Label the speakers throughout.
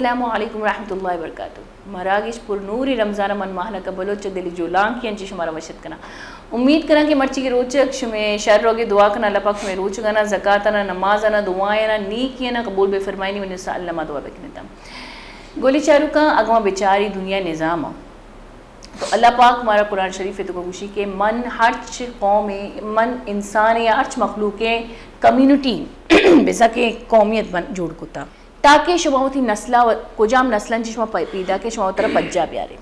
Speaker 1: السلام علیکم ورحمۃ اللہ وبرکاتہ. مراگش پر نوری رمضان من ماہلا کا بلوچ دلی جولان کی انچی شمارا وشد کنا. امید کرنا کہ مرچی کی روچک شمیں شر روگی دعا کنا اللہ پاک شمیں روچ گنا زکاتنا نمازنا دعائنا نیکینا قبول بے فرمائنی من نساء اللہ ما دعا بکنتا. گولی چارو کا اگما بیچاری دنیا نظام تو اللہ پاک ہمارا قرآن شریف ہے تو کو گوشی کہ من ہرچ قوم من انسان یا ہرچ مخلوق کمیونٹی بیسا کہ قومیت بن جوڑ کتا تاکہ شما ہوتی نسلہ کجام نسلن چی شما پیدا کے شما ہوتا پجا بیارے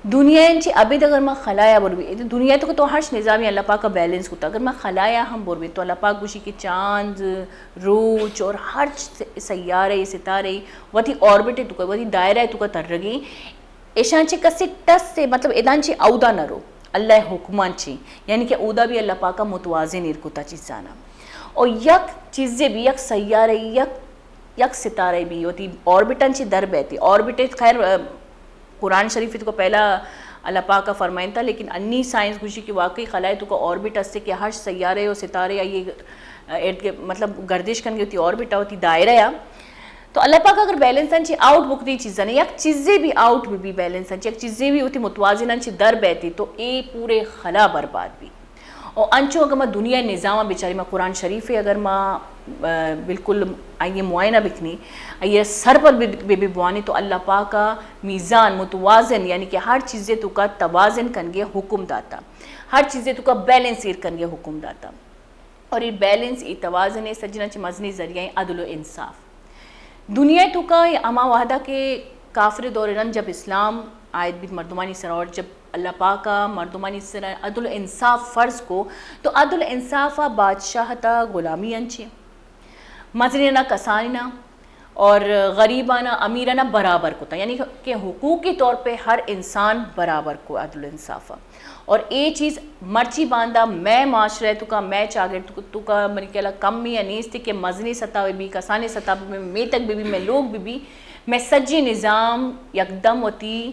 Speaker 1: دنیا انچی ابید اگر ما خلایا بروی دنیا تو ہرچ نظامی اللہ پاک کا بیلنس ہوتا اگر ما خلایا ہم بروی تو اللہ پاک گوشی کہ چاند روچ اور ہرچ سیارے ستارے وتی آربٹ تو کا وتی دائرہ تو کا ترگی ایشان چی کسی ٹس سے مطلب ادان چی اودا نہ رو اللہ حکمان چی یعنی کہ اودا بھی اللہ پاک کا متوازن ارکتا چیزانا اور یک چیزیں بھی یک سیارے یک ستارے بھی ہوتی آربٹن چی در بیتی آربٹ خیر قرآن شریف تو پہلا اللہ پاک کا فرمائن تھا لیکن انی سائنس گوشی کی واقعی خلائے تو کا آربٹ اس سے کہ ہر سیارے اور ستارے یا یہ مطلب گردش کرنگی ہوتی آربٹ ہوتی دائرہ یا تو اللہ پاک اگر بیلنس انچی آؤٹ بکتی چیزیں یک چیزیں بھی آؤٹ بھی بیلنس انچی یک چیزیں بھی ہوتی متوازن انچی در بیتی تو اے پورے خلا برباد بھی اور انچو اگر میں دنیا نظام بیچاری میں قرآن شریف اگر میں بالکل آئیے معائنہ بکنی آئیے سر پر بھی بوانی تو اللہ پاک کا میزان متوازن یعنی کہ ہر چیزیں تو کا توازن کنگے حکم داتا ہر چیزیں تو کا بیلنس ایر کنگے حکم داتا اور یہ بیلنس یہ توازن سجنہ چی مزنی ذریعہ عدل و انصاف دنیا تو کا اما وحدہ کے کافر دوران جب اسلام آیت بھی مردمانی سر اور جب اللہ پاک کا مردمانی سر عدل و انصاف فرض کو تو عدل و انصاف بادشاہ تا غلامی انچے مزنینا کسانینا اور غریبانا امیرانا برابر کو تا یعنی کہ حقوقی طور پہ ہر انسان برابر کو عدل و انصاف اور اے چیز مرچی باندھا میں معاشرے تو کا میں چاگر تو کا منی کہلا کم یا نیستی کہ مزنی سطح بھی کسانی سطح میں تک بھی میں لوگ بھی میں سجی نظام یکدم ہوتی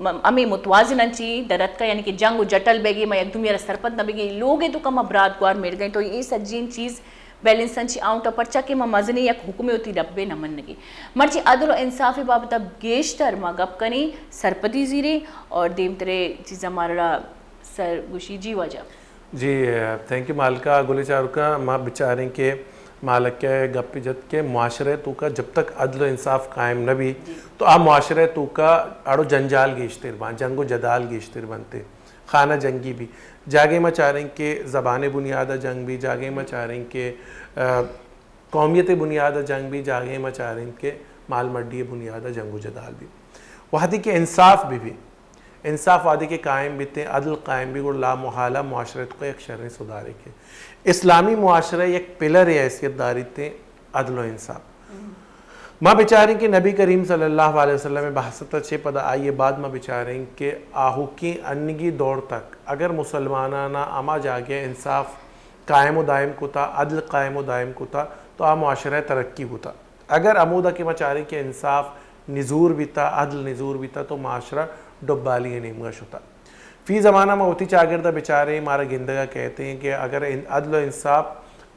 Speaker 1: امی متوازن انچی درد کا یعنی کہ جنگ و جٹل بے گی میں یک دم میرا سرپت نہ بے گی لوگ تو کم ابراد گوار میر گئے تو یہ سجین چیز بیلنس انچی آؤنٹا پرچا کہ میں مزنی یک حکم ہوتی ربے نہ منگی مرچی عدل و انصافی بابتا گیشتر ما گپ کنی سرپتی زیرے اور دیم ترے چیز ہمارا سر گوشی جی وجہ
Speaker 2: جی تھینک یو مالکہ گلی چارکا ماں بچاریں کہ مالک کے گپ جت کے معاشرے تو کا جب تک عدل و انصاف قائم نہ بھی تو آپ معاشرے تو کا اڑو جنجال گیشتر بان جنگ و جدال گیشتر بنتے خانہ جنگی بھی جاگے میں چاہ رہے ہیں کہ زبان بنیادہ جنگ بھی جاگے میں چاہ رہے ہیں کہ قومیت بنیادہ جنگ بھی جاگے میں چاہ رہے ہیں کہ مال مڈی بنیادہ جنگ و جدال بھی وحدی کے انصاف بھی انصاف وعدے کے قائم بھی تھے عدل قائم بھی اور لا محالہ معاشرت کو ایک شرعی سدھارے کے اسلامی معاشرہ ایک پلر حیثیت داری تھے عدل و انصاف ماں بچاریں کہ نبی کریم صلی اللہ علیہ وسلم میں بحثت اچھے پدا آئیے بعد ماں بچاریں کہ آہو کی انگی دور تک اگر مسلمانانا اما جاگے انصاف قائم و دائم کو تھا عدل قائم و دائم کو تھا تو آ معاشرہ ترقی ہوتا اگر عمودہ کے مچاریں کہ انصاف نزور بھی تھا عدل نزور بھی تھا تو معاشرہ ڈبالی نیمگش ہوتا فی زمانہ میں ہوتی چاگردہ بیچارے ہمارا گندگا کہتے ہیں کہ اگر عدل و انصاف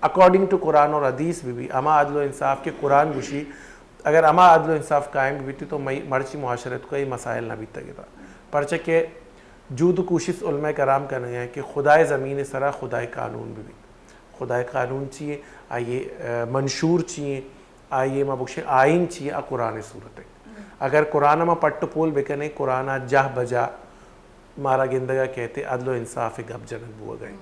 Speaker 2: اکارڈنگ ٹو قرآن اور حدیث بھی اما عدل و انصاف کے قرآن گوشی اگر اما عدل و انصاف قائم بھی تھی تو مرچی معاشرت کو یہ مسائل نہ بیتا گیا پرچہ کہ جود و کوشش علماء کرام کرنے ہیں کہ خدائے زمین سرا خدائے قانون بھی خدائے قانون چاہیے آئیے منشور چاہیے آئیے میں بخشے آئین چاہیے قرآن صورت ہے اگر قرآن میں پٹ پول بکنے قرآن جہ بجا مارا گندگا کہتے عدل و انصاف گب جنگ بو گئے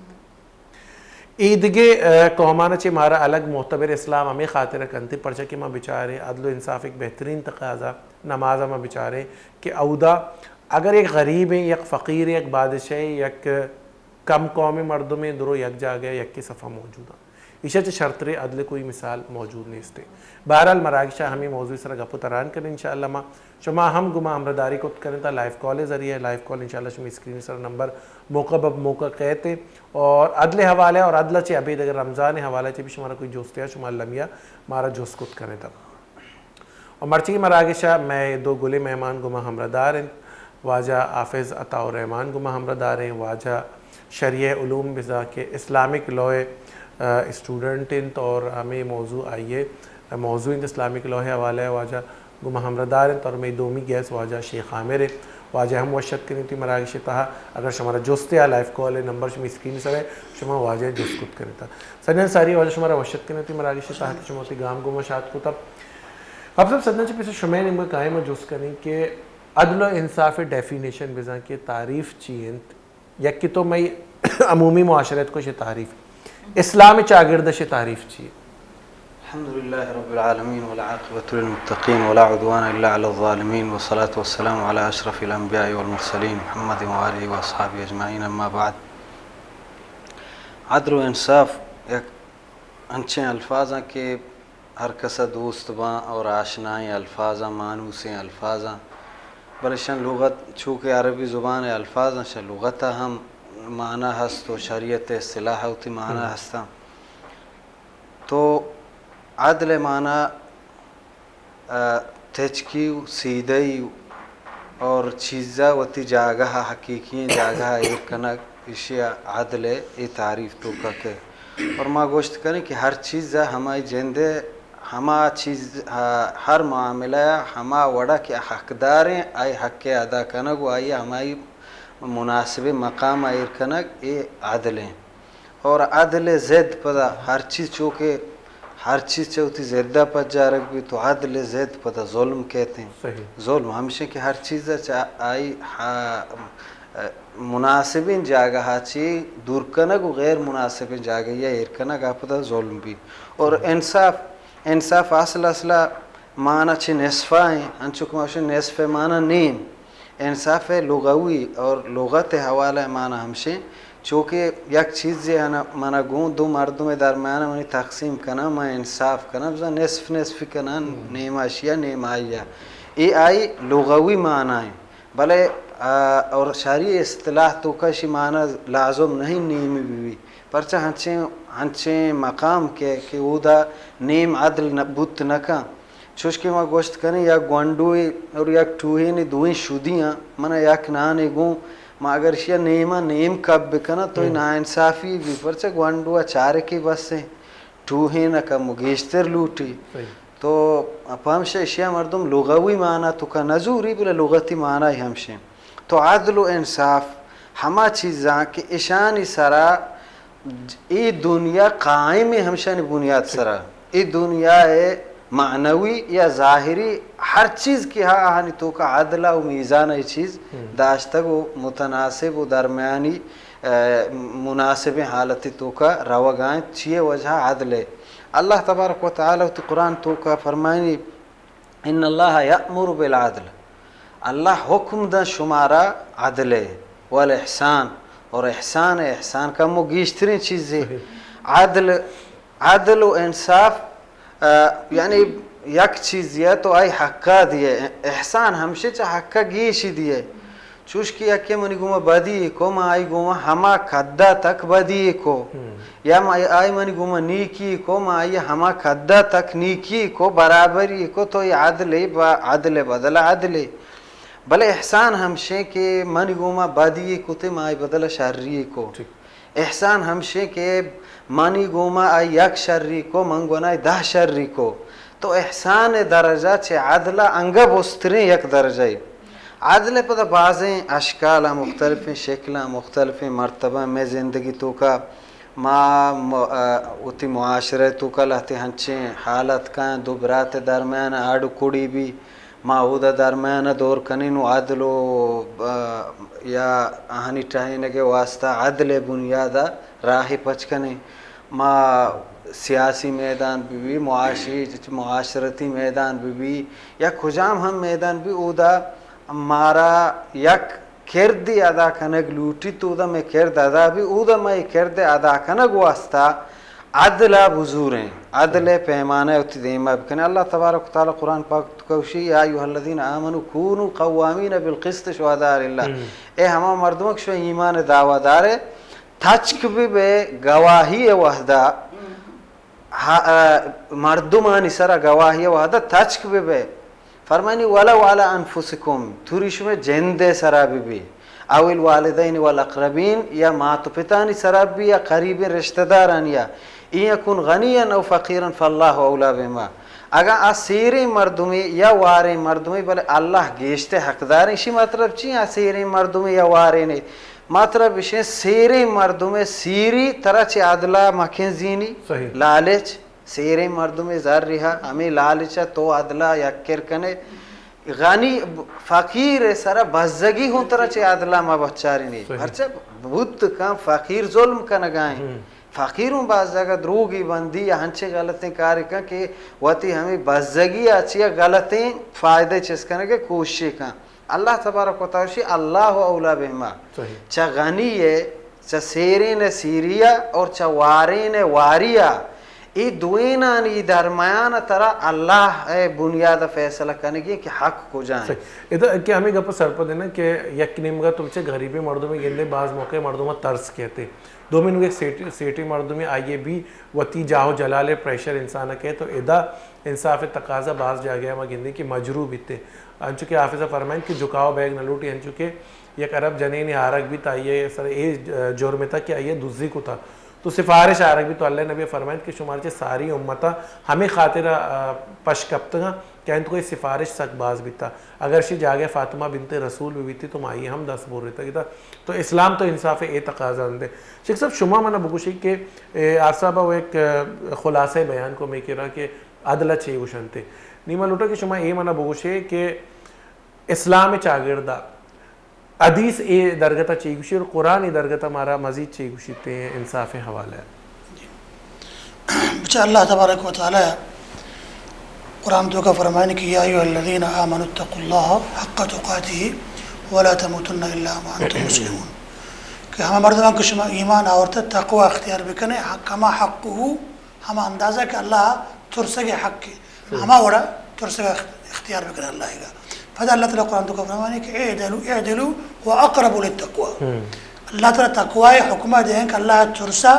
Speaker 2: عیدگے قومانہ چے مارا الگ معتبر اسلام ہمیں خاطر کنتے پرچہ کہ ماں بچارے عدل و انصاف ایک بہترین تقاضا نمازہ میں بچارے کہ اودا اگر ایک غریب ہے یک فقیر ہے یک بادشاہ ہے یک کم قومی مردوں میں درو یک جا گیا یک کی صفحہ موجودہ ایشہ چے شرط رے عدل کوئی مثال موجود نہیں استے بہرحال مراکشہ ہمیں موضوع سر گپو تران کریں انشاءاللہ ماں شما ہم گمہ ہمرداری کو کریں تا لائف کال ذریعہ لائف کال انشاءاللہ شما اسکرین سر نمبر موقع بب موقع کہتے اور عدل حوالہ اور عدلہ چے ابید اگر رمضان حوالہ چے بھی شمارا کوئی جوست ہے شما لمیا مارا جوست کت کریں تا اور مرچی کی مراکشہ میں دو گلے مہمان گمہ ہمردار ہیں واجہ حافظ عطا الرحمن گمہ ہمردار ہیں واجہ شریع علوم بزا کے اسلامک لوئے اسٹوڈنٹ اور ہمیں موضوع آئیے موضوع اسلامک لاء حوالہ ہے واجہ گما همردار تر می دومی گیس واجه شیخ عامر واجه هم وشت کنید تی مراگش تها اگر شما را جسته یا لایف کال نمبر شما اسکرین سره شما واجه جست کد کنید تا سنن ساری واجه شما را وشت کنید تی مراگش تها که شما تی گام گما شاد کو تب اب سب سدن چه پیش شما نیم قائم جست کنید که عدل و انصاف ڈیفینیشن بزن کہ تعریف چیئن یک تو میں عمومی معاشرت کو تعریف اسلام چاگردش تعریف چیئے
Speaker 3: الحمد لله رب العالمين والعاقبة للمتقين ولا عدوان إلا على الظالمين والصلاة والسلام على أشرف الأنبياء والمرسلين محمد وآله وأصحابه أجمعين أما بعد عدل و انصاف ایک انچے الفاظ ہیں کہ ہر کسا دوست باں اور آشنائیں الفاظ مانوسیں الفاظ بلشن لغت چونکہ عربی زبان الفاظ ہیں لغت ہم معنی ہست و شریعت اصطلاح ہوتی معنی ہستا تو عدل معنی تچکیو سیدھیو اور چیزا وتی جاگہ حقیقی جاگہ ایکنک اشیاء عدل ای تعریف تو کہ اور ما گوشت کریں کہ ہر چیز ہماری جندے ہما چیز ہر معاملہ ہما وڑا کہ حقداریں آئی حق ادا کنگ و آئی ہماری مناسب مقام آئی کنگ ای عدل ہیں اور عدل زد پدا ہر چیز چونکہ ہر چیز چوتی زیادہ پر جا رکھ بھی تو عدل زید پتہ ظلم کہتے ہیں ظلم ہمیشہ کہ ہر چیز آئی مناسبین جاگہ چی دور کنگ و غیر مناسبین جاگہ یا ارکنگ پتہ ظلم بھی اور انصاف اصلا معنی چھ نصفہ ہیں انچک ماشن نصف معنی نیم انصاف لغوی اور لغت حوالہ معنی ہمشہ چونکہ یک چیز ہے مانا گون دو مردم درمیان منی تقسیم کنا میں انصاف کنا بزا نصف کنا نیما اشیاء نیما آئیا ای آئی لغوی معنی ہے بلے اور شرعی اصطلاح تو کشی معنی لازم نہیں نیمی بھی پرچہ ہنچیں مقام کے کہ او دا نیم عدل بوت نکا چوشکی ما گوشت کنی یا گوانڈوی اور یک ٹوہینی دوئیں شدیاں منا یک نانے گون ما اگر شیا نیم کب بکنا تو نا انصافی بھی پرچہ گوانڈوا چارے کی بس سے ٹوہی نہ کا مگیشتر لوٹی تو ہمشہ اشیاء مردم لغوی معنی تو کا نزوری بلا لغتی معنی ہی ہمشہ تو عدل و انصاف ہما چیزاں کہ اشانی سرا ای دنیا قائم ہمشہ نے بنیاد سرا ای دنیا ہے معنوی یا ظاہری ہر چیز کی آہانی تو کا عدلہ و میزان ای چیز داشتگ و متناسب و درمیانی مناسب حالتی تو کا روگائیں چیئے وجہ عدل ہے اللہ تبارک و تعالی تی قرآن تو کا فرمائنی ان اللہ یأمر بالعدل اللہ حکم دا شمارا عدل ہے والاحسان اور احسان کا مگیشترین چیز ہے عدل و انصاف یعنی یک چیز یہ تو آئی حقا دیئے احسان ہمشہ چاہ حقا گیشی دیئے چوش کی اکی منی گوما بدی کو ما آئی گوما ہما کدہ تک بدی کو یا آئی منی گوما نیکی کو ما آئی ہما کدہ تک نیکی کو برابری کو تو یہ عدل بدل عدل بلے احسان ہمشہ کہ منی گوما بدی کو تے ما آئی بدل شرری کو احسان ہمشہ کہ مانی گوما آئی یک شرری کو منگونا 10 شرری کو تو احسان درجہ چھے عدلہ انگا بسترین یک درجہ عدل پتہ بعضیں اشکال مختلف شکل مختلف مرتبہ میں زندگی تو کا اتی معاشرے تو کا لہتے ہنچیں حالت کا دو برات درمیان آڑ کڑی بھی اودا درمیان دور کنین عدل یا آہنی ٹہینے کے واسطہ عدل بنیادہ راہی پچکنے سیاسی میدان بھی معاشرتی میدان بھی یا کھجام ہم میدان بھی اودا مارا یک کردی ادا کنگ لوٹی تو اودا میں کرد ادا بھی اودا میں کرد ادا کنگ واسطہ عدل بزور ہیں عدل پیمانہ ہوتی دیمہ بکنے اللہ تبارک و تعالی قرآن پاک کوشی یا ایوہ الذین آمنوا کونوا قوامین بالقسط شہداء للہ اے ہما مردمک شو ایمان دعویٰ دارے تھچک بھی بے گواہی وحدہ مردمانی سرا گواہی وحدہ تھچک بھی بے فرمانی ولو علی انفسکم تھوریش میں جندے سرا بھی او الوالدین والاقربین یا مات پتانی سرا بھی یا قریب رشتہ داران یا این یکن غنیا او فقیرا فاللہ اولا بما اگر آ سیری مردمی یا واری مردمی بلے اللہ گیشتے حقدار اسی مطلب چی آ سیری مردمی یا واری نہیں مطلب اسی سیری مردمی سیری طرح چی عدلہ مکھن زینی
Speaker 2: صحیح
Speaker 3: لالچ سیری مردمی زر رہا ہمیں لالچہ تو عدلہ یکر کنے غنی فقیر سارا بزدگی ہوں طرح چی عدلہ ما بچاری نہیں ہرچہ بہت کام فقیر ظلم کا نگائیں فقیروں بعض جگہ دروگی بندی یا ہنچے غلطیں کاری کن کہ وطی ہمیں بزدگی اچھی غلطیں فائدے چیز کرنے کے کوشش کن اللہ تبارک و تعالی اللہ اولا بہما چا غنی ہے چا سیرین سیریا اور چا وارین واریا ای دوینانی درمیان ترا اللہ بنیاد فیصلہ کرنے کی کہ حق کو جائیں
Speaker 2: ادھر کہ ہمیں گپ سر پر دینا کہ یک نیمگا تم سے غریبی مردوں میں گندے بعض موقع مردوں میں ترس کہتے دو منو ایک سیٹی مردوں میں آئیے بھی وطی جاہو جلال پریشر انسانہ کہے تو ادا انصاف تقاضا بعض جا گیا ہمیں گندے کی مجروع بیتے انچو کہ حافظہ فرمائن کہ جھکاؤ بیگ نہ لوٹی انچو کہ یک عرب جنینی آرک بھی تا یہ سر اے جرم تھا کہ آئیے دوزی کو تھا تو سفارش آرک بھی تو اللہ نبی فرمائن کہ شمار چے ساری امتہ ہمیں خاطر پشکپتگا کہ ان کوئی سفارش سک باز بھی تھا اگر شی جاگے فاطمہ بنت رسول بھی تھی تو مائی ہم دس بول رہی تھا تو اسلام تو انصاف اے تقاضا اندے شیخ صاحب شما منہ بگوشی کہ آرصابہ وہ ایک خلاصہ بیان کو میں کہہ رہا کہ عدلہ چھے گوشنتے نیمہ لوٹا کہ شما اے منہ بگوشی کہ اسلام چاگردہ حدیث اے درگتہ چاہیے گوشی اور قرآن ای درگتہ ہمارا مزید چاہیے گوشیتے ہیں انصاف حوالہ ہے
Speaker 4: بچہ اللہ تبارک و تعالی قرآن تو کا فرمائن کہ یا ایوہ الذین آمنوا اتقوا اللہ حق تقاتہ ولا تموتن الا وانتم مسلمون کہ ہمیں مردمان کو شما ایمان آورتا تقوی اختیار بکنے کما حقه ہمیں اندازہ کہ اللہ ترسگ حق کے ہمیں وڑا ترسگ اختیار بکنے اللہ کا فدا اللہ تعالیٰ قرآن تو کا فرمائن کہ اعدلوا واقربوا للتقوی اللہ تعالیٰ تقوی حکمہ دیں کہ اللہ ترسا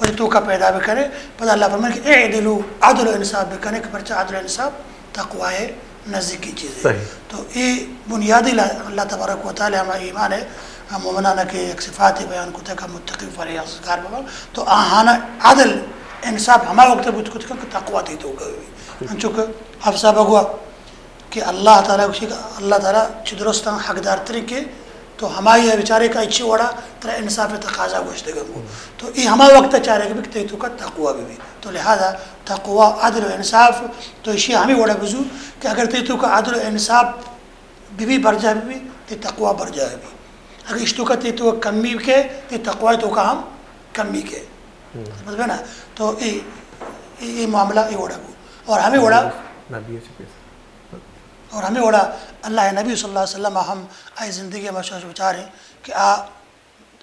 Speaker 4: وجہ تو کا پیدا بکنے فدا اللہ فرمائن کہ اعدلوا عدل و انصاف بکنے کہ پرچہ عدل و انصاف تقوی نزدیک کی چیز ہے تو یہ بنیادی اللہ تبارک و تعالی ہمارا ایمان ہے ہم مومنانہ کے ایک صفات بیان کو تک متقی فرہیزگار بابا تو آہانا عدل انصاف ہمارا وقت بود کچھ کہ تقوی تی تو گئی انچوکہ حفظہ بگوا کہ اللہ تعالیٰ چھ درستان حقدار طریقے تو ہماری بیچارے کا اچھی وڑا ترہ انصاف تقاضا گوشتے گا تو یہ ہمارا وقت چاہ رہے کہ بکتے تو کا تقوی بھی تو لہذا تقوی عدل و انصاف تو اسی ہمیں وڑا بزو کہ اگر تو کا عدل و انصاف بھی بر جائے بھی تو تقوی بر جائے بھی اگر اشتو کا تو کمی کے تو تقوی تو کا ہم کمی کے مطلب ہے نا تو یہ معاملہ یہ وڑا بھی اور ہمیں وڑا اور ہمیں وڑا اللہ نبی صلی اللہ علیہ وسلم ہم آئی زندگی میں شاہ بچارے کہ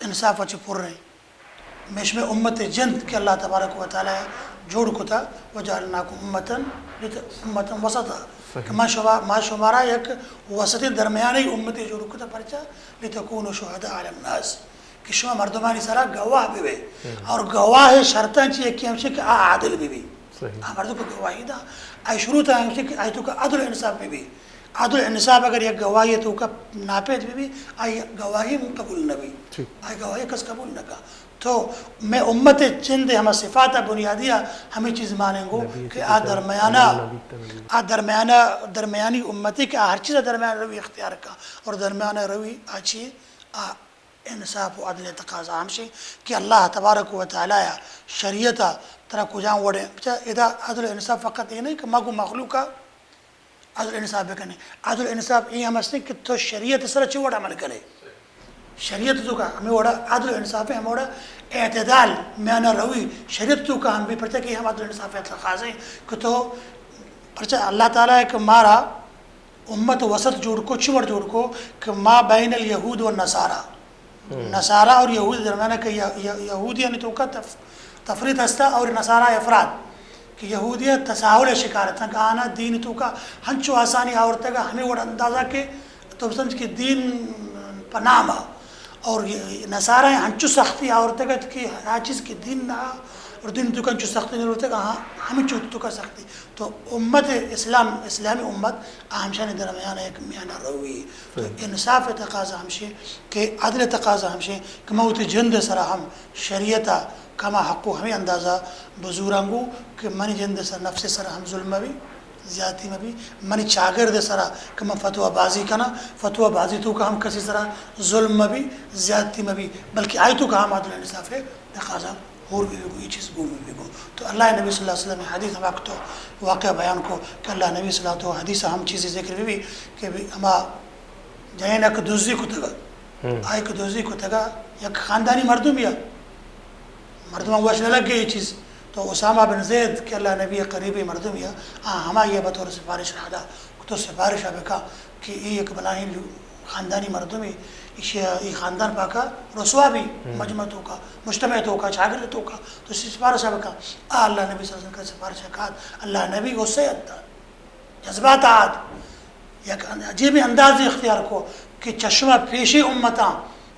Speaker 4: انصاف اچھی پور رہے میش میں امت جند کہ اللہ تبارک و تعالی جوڑ کو تھا وجعلناکم امتاً وسطا کہ ما شمارا یک وسطی درمیانی امتی جوڑ کو تھا پرچا لتکونوا شہداء علی الناس کہ شما مردمانی سارا گواہ بھی اور گواہ شرطاں چیئے کہ ہمشہ کہ عادل بھی مردوں کو گواہی دا آئی شروط ہے کہ آئی تو کا عدل انصاف بھی عدل انصاف اگر یہ گواہی تو کا ناپید بھی آئی گواہی قبول نہ بھی آئی گواہی کس قبول نہ کا تو میں امت چند ہمیں صفات بنیادیہ ہمیں چیز مانیں گو کہ درمیانی امتی کہ ہر چیز درمیان روی اختیار کا اور درمیان روی آچی انصاف و عدل تقاضا ہمشہ کہ اللہ تبارک و تعالی شریعت ترہ کو جان وڑے ادا عدل و انصاف فقط یہ نہیں کہ مگو مخلوقہ عدل انصاف بکنے عدل انصاف یہ ہم اسنے کہ تو شریعت سر چی وڑا عمل کرے شریعت تو کا ہمیں وڑا عدل انصاف ہے ہم وڑا اعتدال میانہ روی شریعت تو کا ہم بھی پڑھتے کہ ہم عدل انصاف تقاضے کہ تو پرچہ اللہ تعالیٰ کہ مارا امت وسط جوڑ کو چوڑ جوڑ کو کہ ما بین الیہود و نصارہ اور یہود درمیانہ کہ یہودی یعنی تو کا تفریط ہستا اور نصارہ افراد کہ یہودیت تساہل شکارت ہیں کہ آنا دین تو کا ہنچو آسانی آورتا گا ہمیں وڑا اندازہ کہ تو سمجھ کہ دین پناما اور نصارہ ہنچو سختی آورتا گا کہ ہر چیز کی دین نہ اور دین تو کا ہنچو سختی نہیں ہوتا گا ہمیں چوت تو کا سختی تو امت اسلامی امت ہمشہ درمیان ایک میانہ روی تو انصاف تقاضا ہمشہ کہ عدل تقاضا ہمشہ کہ موت جند سرا ہم شریعت کما حقو ہمیں اندازہ بزرگوں کہ منی جند سر نفس سر ہم ظلم بھی زیادتی میں بھی منی چاگرد سرا کہ میں فتوہ بازی کنا فتوہ بازی تو کہ ہم کسی طرح ظلم میں بھی زیادتی میں بھی بلکہ آئی تو کہ ہم عدل انصاف ہے تقاضا اور بھی گو یہ چیز گو بھی گو. تو اللہ نبی صلی اللہ علیہ وسلم حدیث ہم وقت واقعہ بیان کو کہ اللہ نبی صلی اللہ علیہ وسلم حدیث ہم چیزیں ذکر بھی کہ ہما جائیں ایک دوزی کو تگا ایک دوزی کو تگا یک خاندانی مردم یا مردم واش نہ لگ گئی یہ چیز. تو اسامہ بن زید کہ اللہ نبی قریبی مردم یا ہما یہ بطور سفارش رہا تو سفارش بکا کہ یہ ایک بلاہیں خاندانی مردم یہ خاندان پاکا رسوا بھی مجمع تو کا مجتمع تو کا چاگر تو کا تو سفارش بکا اللہ نبی صلی اللہ علیہ وسلم کا سفارش کہا اللہ نبی غصے جذبات آد یک عجیب انداز اختیار کو کہ چشمہ پیشی امتاں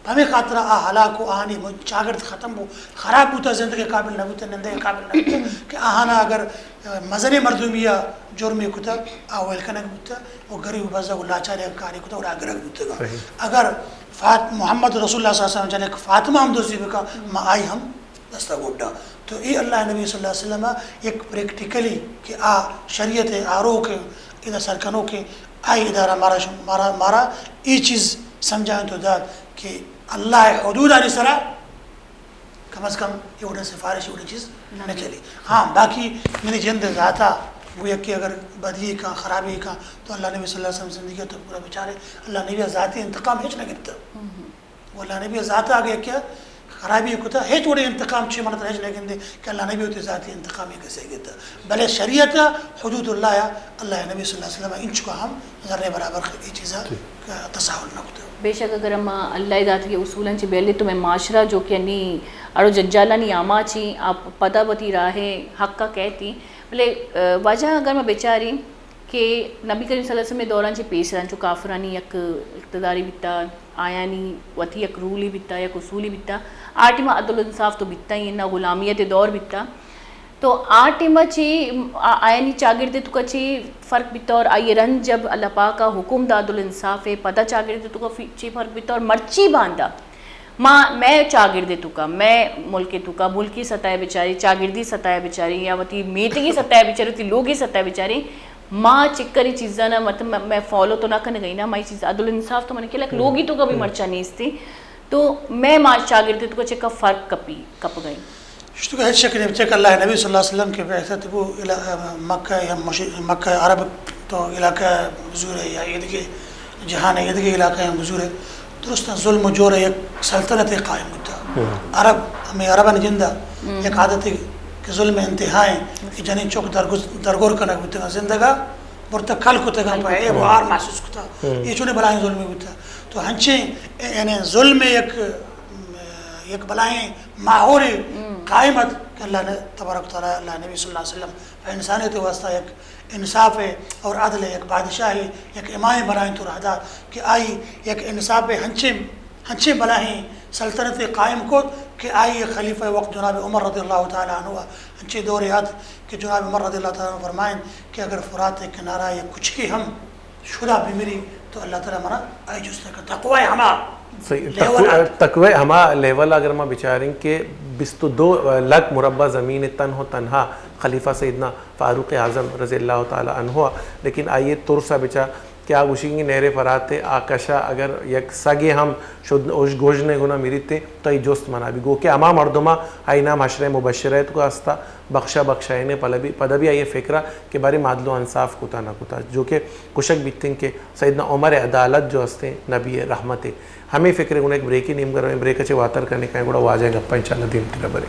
Speaker 4: ہمیں خاطر ہلاک و آہانی چاگرد ختم ہو خراب ہوتا زندگی قابل نہ ہوتا نندگی قابل نہ ہوتا کہ آہانا اگر مزن مردمیہ جرمی کتا آویل کنک ہوتا وہ غریب بزا وہ لاچاری کاری کتا اور آگرگ ہوتا اگر محمد رسول اللہ صلی اللہ علیہ وسلم جانے فاطمہ ہم دوسری بکا ما آئی ہم دستا گوڑا. تو یہ اللہ نبی صلی اللہ علیہ وسلم ایک پریکٹیکلی کہ شریعت آرو کے ادھر سرکنوں کے آئی ادارہ مارا یہ چیز سمجھائیں تو داد کہ اللہ حدود آنی سرا کم از کم یہ اڑے سفارش اڑے چیز نہ چلی. ہاں باقی میری جند ذاتا وہ یک کہ اگر بدی کا خرابی کا تو اللہ نبی صلی اللہ علیہ وسلم زندگی تو پورا بیچارے اللہ نبی ذاتی انتقام ہیچ نہ گرتا وہ اللہ نبی ذاتا آگے کیا خرابی کتا ہیچ وڑے انتقام چھ منت رہج نہ گندے کہ اللہ نبی ہوتی ذاتی انتقام ہی کیسے گرتا بلے شریعت حدود اللہ یا اللہ نبی صلی اللہ علیہ وسلم ان چکا ہم ذرے برابر یہ چیزا تصاول نہ کتا.
Speaker 1: بے شک اگر ہم اللہ ذات کے اصولاً چی بیلی تو میں معاشرہ جو کہ نی اڑو ججالہ نی آما چی آپ پتہ بتی راہے حق کا کہتی بلے وجہ اگر میں بیچاری کہ نبی کریم صلی اللہ علیہ وسلم دوران چی پیش رہن چو کافرانی یک اقتداری بیتا آیانی وتی یک رولی بیتا یک اصولی بیتا آٹی میں عدل انصاف تو بیتا ہی نہ غلامیت دور بیتا تو آٹی میں چی آیانی چاگردے تو کا چی فرق بیتا اور آئی رن جب اللہ پاک کا حکم دا عدل انصاف ہے پتہ چاگردے تو کا چی فرق بیتا اور مرچی باندھا میں چاگردے تو کا میں ملکی تو کا ملکی سطح بیچاری چاگردی سطح بیچاری یا وتی میٹنگی سطح بیچاری وتی لوگی سطح بیچاری ماں چکری چیزاں نہ مطلب میں فالو تو نہ کرنے گئی نا ماں چیز عدل انصاف تو میں نے کہا لوگی تو کا بھی مرچا نہیں تھی تو میں ماں چاگردے تو کا چکا فرق کپ گئی.
Speaker 4: شتو کہ شکل چک اللہ نبی صلی اللہ علیہ وسلم کے بعثت وہ مکہ یا مکہ عرب تو علاقہ حضور ہے یا یہ کہ جہان ہے یہ علاقہ ہے حضور ہے درست ظلم و جور ایک سلطنت قائم ہوتا عرب ہمیں عربن جندہ ایک عادت ہے کہ ظلم انتہائیں کہ جنین چوک درگور کرنا ہوتا زندگا برتا کل کو تگا پائے وہ آر محسوس ہوتا یہ چونے بلائیں ظلم ہوتا تو ہنچے یعنی ظلم ایک بلائیں ماحول قائمت کہ اللہ نے تبارک تعالیٰ اللہ نبی صلی اللہ علیہ وسلم انسانیت واسطہ ایک انصاف ہے اور عدل ہے ایک بادشاہ ہے ایک امام بلائیں تو رہا کہ آئی ایک انصاف ہے ہنچے بلائیں سلطنت قائم کو کہ آئی خلیفہ وقت جناب عمر رضی اللہ تعالیٰ عنہ ہنچے دور یاد کہ جناب عمر رضی اللہ تعالیٰ عنہ فرمائیں کہ اگر فرات کنارہ یا کچھ کی ہم شدہ بھی میری تو اللہ تعالیٰ منا آئی جستے کا تقوی ہما
Speaker 2: تقوی ہما لیول اگر میں بچاریں کہ 22 لاکھ مربع زمین تن ہو تنہا خلیفہ سیدنا فاروق اعظم رضی اللہ تعالیٰ عنہ لیکن آئیے ترسا بچا کیا گوشنگی نہرے فراتے آکشا اگر یک سگے ہم شد اوش گوجنے گنا میری تے تو ای جوست منا بھی گو کہ اما مردمہ آئی نام حشر مبشرت کو استا بخشا بخشائنے پدا بھی آئیے فکرہ کہ بارے معدل و انصاف کتا نہ کتا جو کہ کشک بیتیں کہ سیدنا عمر عدالت جو ہستے نبی رحمت ہمیں فکر گونے ایک بریکی نیم کر رہے ہیں بریک اچھے واتر کرنے کا گوڑا وہ آ جائیں گا اپا انشاءاللہ دین تیرہ برے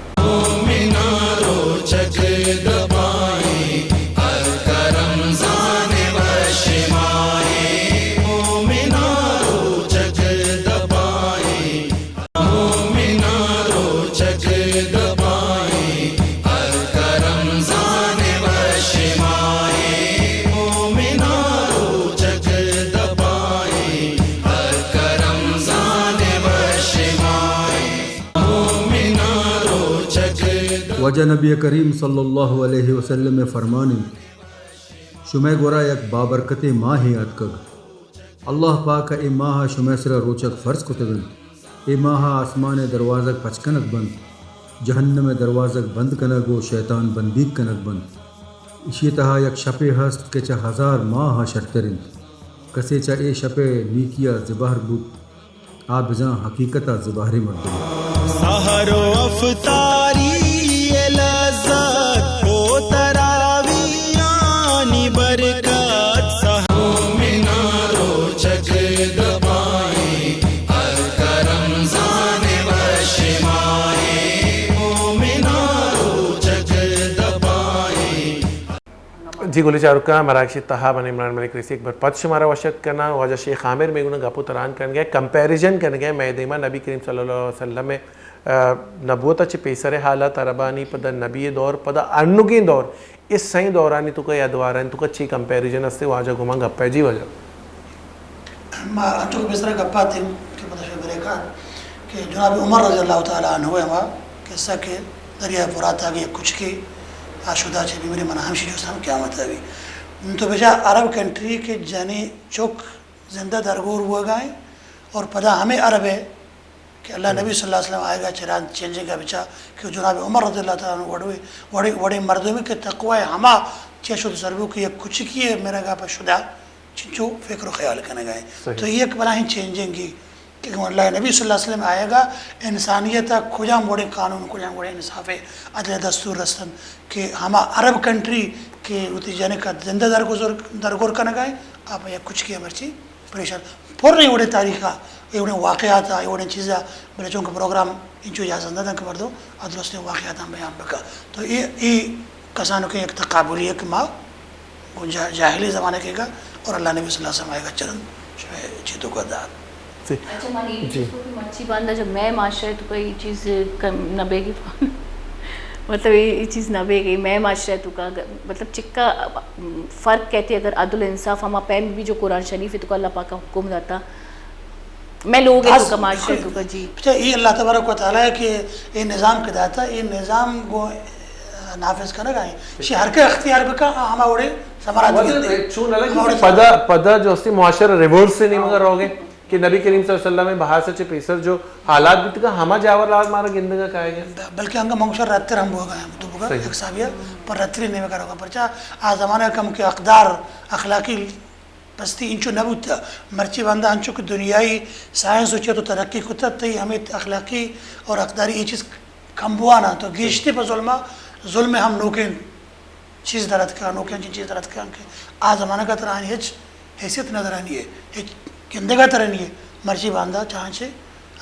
Speaker 5: وجہ نبی کریم صلی اللہ علیہ وسلم میں فرمانی شمع گورا یک بابرکت ماہ اتکگ اللہ پاک اے ماہ شمع سرا روچک فرض کو تگن اے ماہ آسمان دروازک پچکنک بند جہنم دروازک بند کنگ و شیطان بندیک کنگ بند اسی تہا یک شپے ہست کہ چہ ہزار ماہ شرطرند کسے چہ اے شپے نیکیا زبہر بود آ بزاں حقیقتا زبہر مردم
Speaker 6: سحر و افطاری لذت و تراویانی برکات سحر مینارو چک دبائیں کرم زان و شمائیں مومنارو چک دبائیں.
Speaker 2: جی گلی چاروکا مراکشی تہا بن عمران ملک رسی ایک بار پت شمارا وشت کرنا واجہ شیخ عامر میں گونا گپو تران کرن گئے کمپیریزن کرن گئے میدیمہ نبی کریم صلی اللہ علیہ وسلم میں نبوت چھ پیسر حالات عربانی پدا نبی دور پدا انگین دور اس سائیں دورانی تو کا یادواران تو کا چھ کمپیریزن استے واجہ گما گپا جی وجہ
Speaker 4: ما انتو بسرا گپاتیں کہ پتہ شو بریکان کہ جناب عمر رضی اللہ تعالی عنہ ہوا قصہ کہ دریا فرات آگے کچھ کی آشودہ چھے بیمری منہ ہمشی جو سام قیامت ہے بھی تو بجا عرب کنٹری کے جانی چوک زندہ درگور ہوا گئے اور پدا ہمیں عرب ہے کہ اللہ نبی صلی اللہ علیہ وسلم آئے گا چران چینجیں گا بچا کہ جناب عمر رضی اللہ تعالیٰ عنہ وڑی مردوں میں کہ تقوی ہما چیشو سربو کہ یہ کچھ کیے میرا گا پر شدہ چنچو فکر و خیال کرنے گئے تو یہ ایک بلا ہی چینجیں گی کہ اللہ نبی صلی اللہ علیہ وسلم آئے گا انسانیت کجا موڑے قانون کجا موڑے انصاف عدل دستور رستن کہ ہما عرب کنٹری کے اتی جانے کا زندہ درگور کرنے گئے آپ یہ کچھ کیا مرچی پریشان پور نہیں اڑے تاریخہ یہ انہیں واقعات یہ انہیں چیزیں بچوں کا پروگرام انچو اجازت نہ کر دو ادرست واقعات ہم بیان بکا تو یہ کسانوں کے ایک تقابلی ہے کہ ماں جاہلی زمانے کے گا اور اللہ نبی صلی اللہ علیہ وسلم آئے گا چرن چیتوں کا داد.
Speaker 1: اچھا مانی یہ چیز کو بھی مچھی باندھا جب میں معاشرے تو کوئی چیز نبے گی مطلب یہ چیز نبے گئی میں معاشرے تو کا مطلب چکا فرق کہتے ہیں اگر عدل انصاف ہما پیم بھی جو قرآن شریف ہے تو اللہ پاک کا حکم داتا میں لوگ ہیں تو کا معاشرے تو کا جی
Speaker 4: اچھا یہ اللہ تبارک و تعالیٰ ہے کہ یہ نظام کے داتا یہ نظام کو نافذ کرنے گا یہ ہر کے اختیار بکا ہما اوڑے سمارات
Speaker 2: پدا پدا جو اس معاشرہ ریورس سے نہیں مگر ہوگے کہ نبی کریم صلی اللہ علیہ وسلم میں بہار سے پیسر جو حالات بھی تھا ہما جاور لاز مارا گندگا کہا گیا
Speaker 4: بلکہ ہنگا منگشر راتر ہم ہو گئے تو بگا ایک صحابیہ پر راتری نہیں مگر ہوگا پرچا آج زمانہ کم کے اقدار اخلاقی پستی انچو نبوت مرچی باندہ انچو کہ دنیای سائنس ہوچے تو ترقی کتا تی ہمیں اخلاقی اور اقداری یہ چیز کم بوانا تو گیشتی پر ظلم ہم نوکین چیز درد کا نوکین چیز درد کا آج زمانہ کا ترانی ہچ حیثیت نظر آنی ہے گندگا طرح نہیں ہے مرچی باندھا چاہاں سے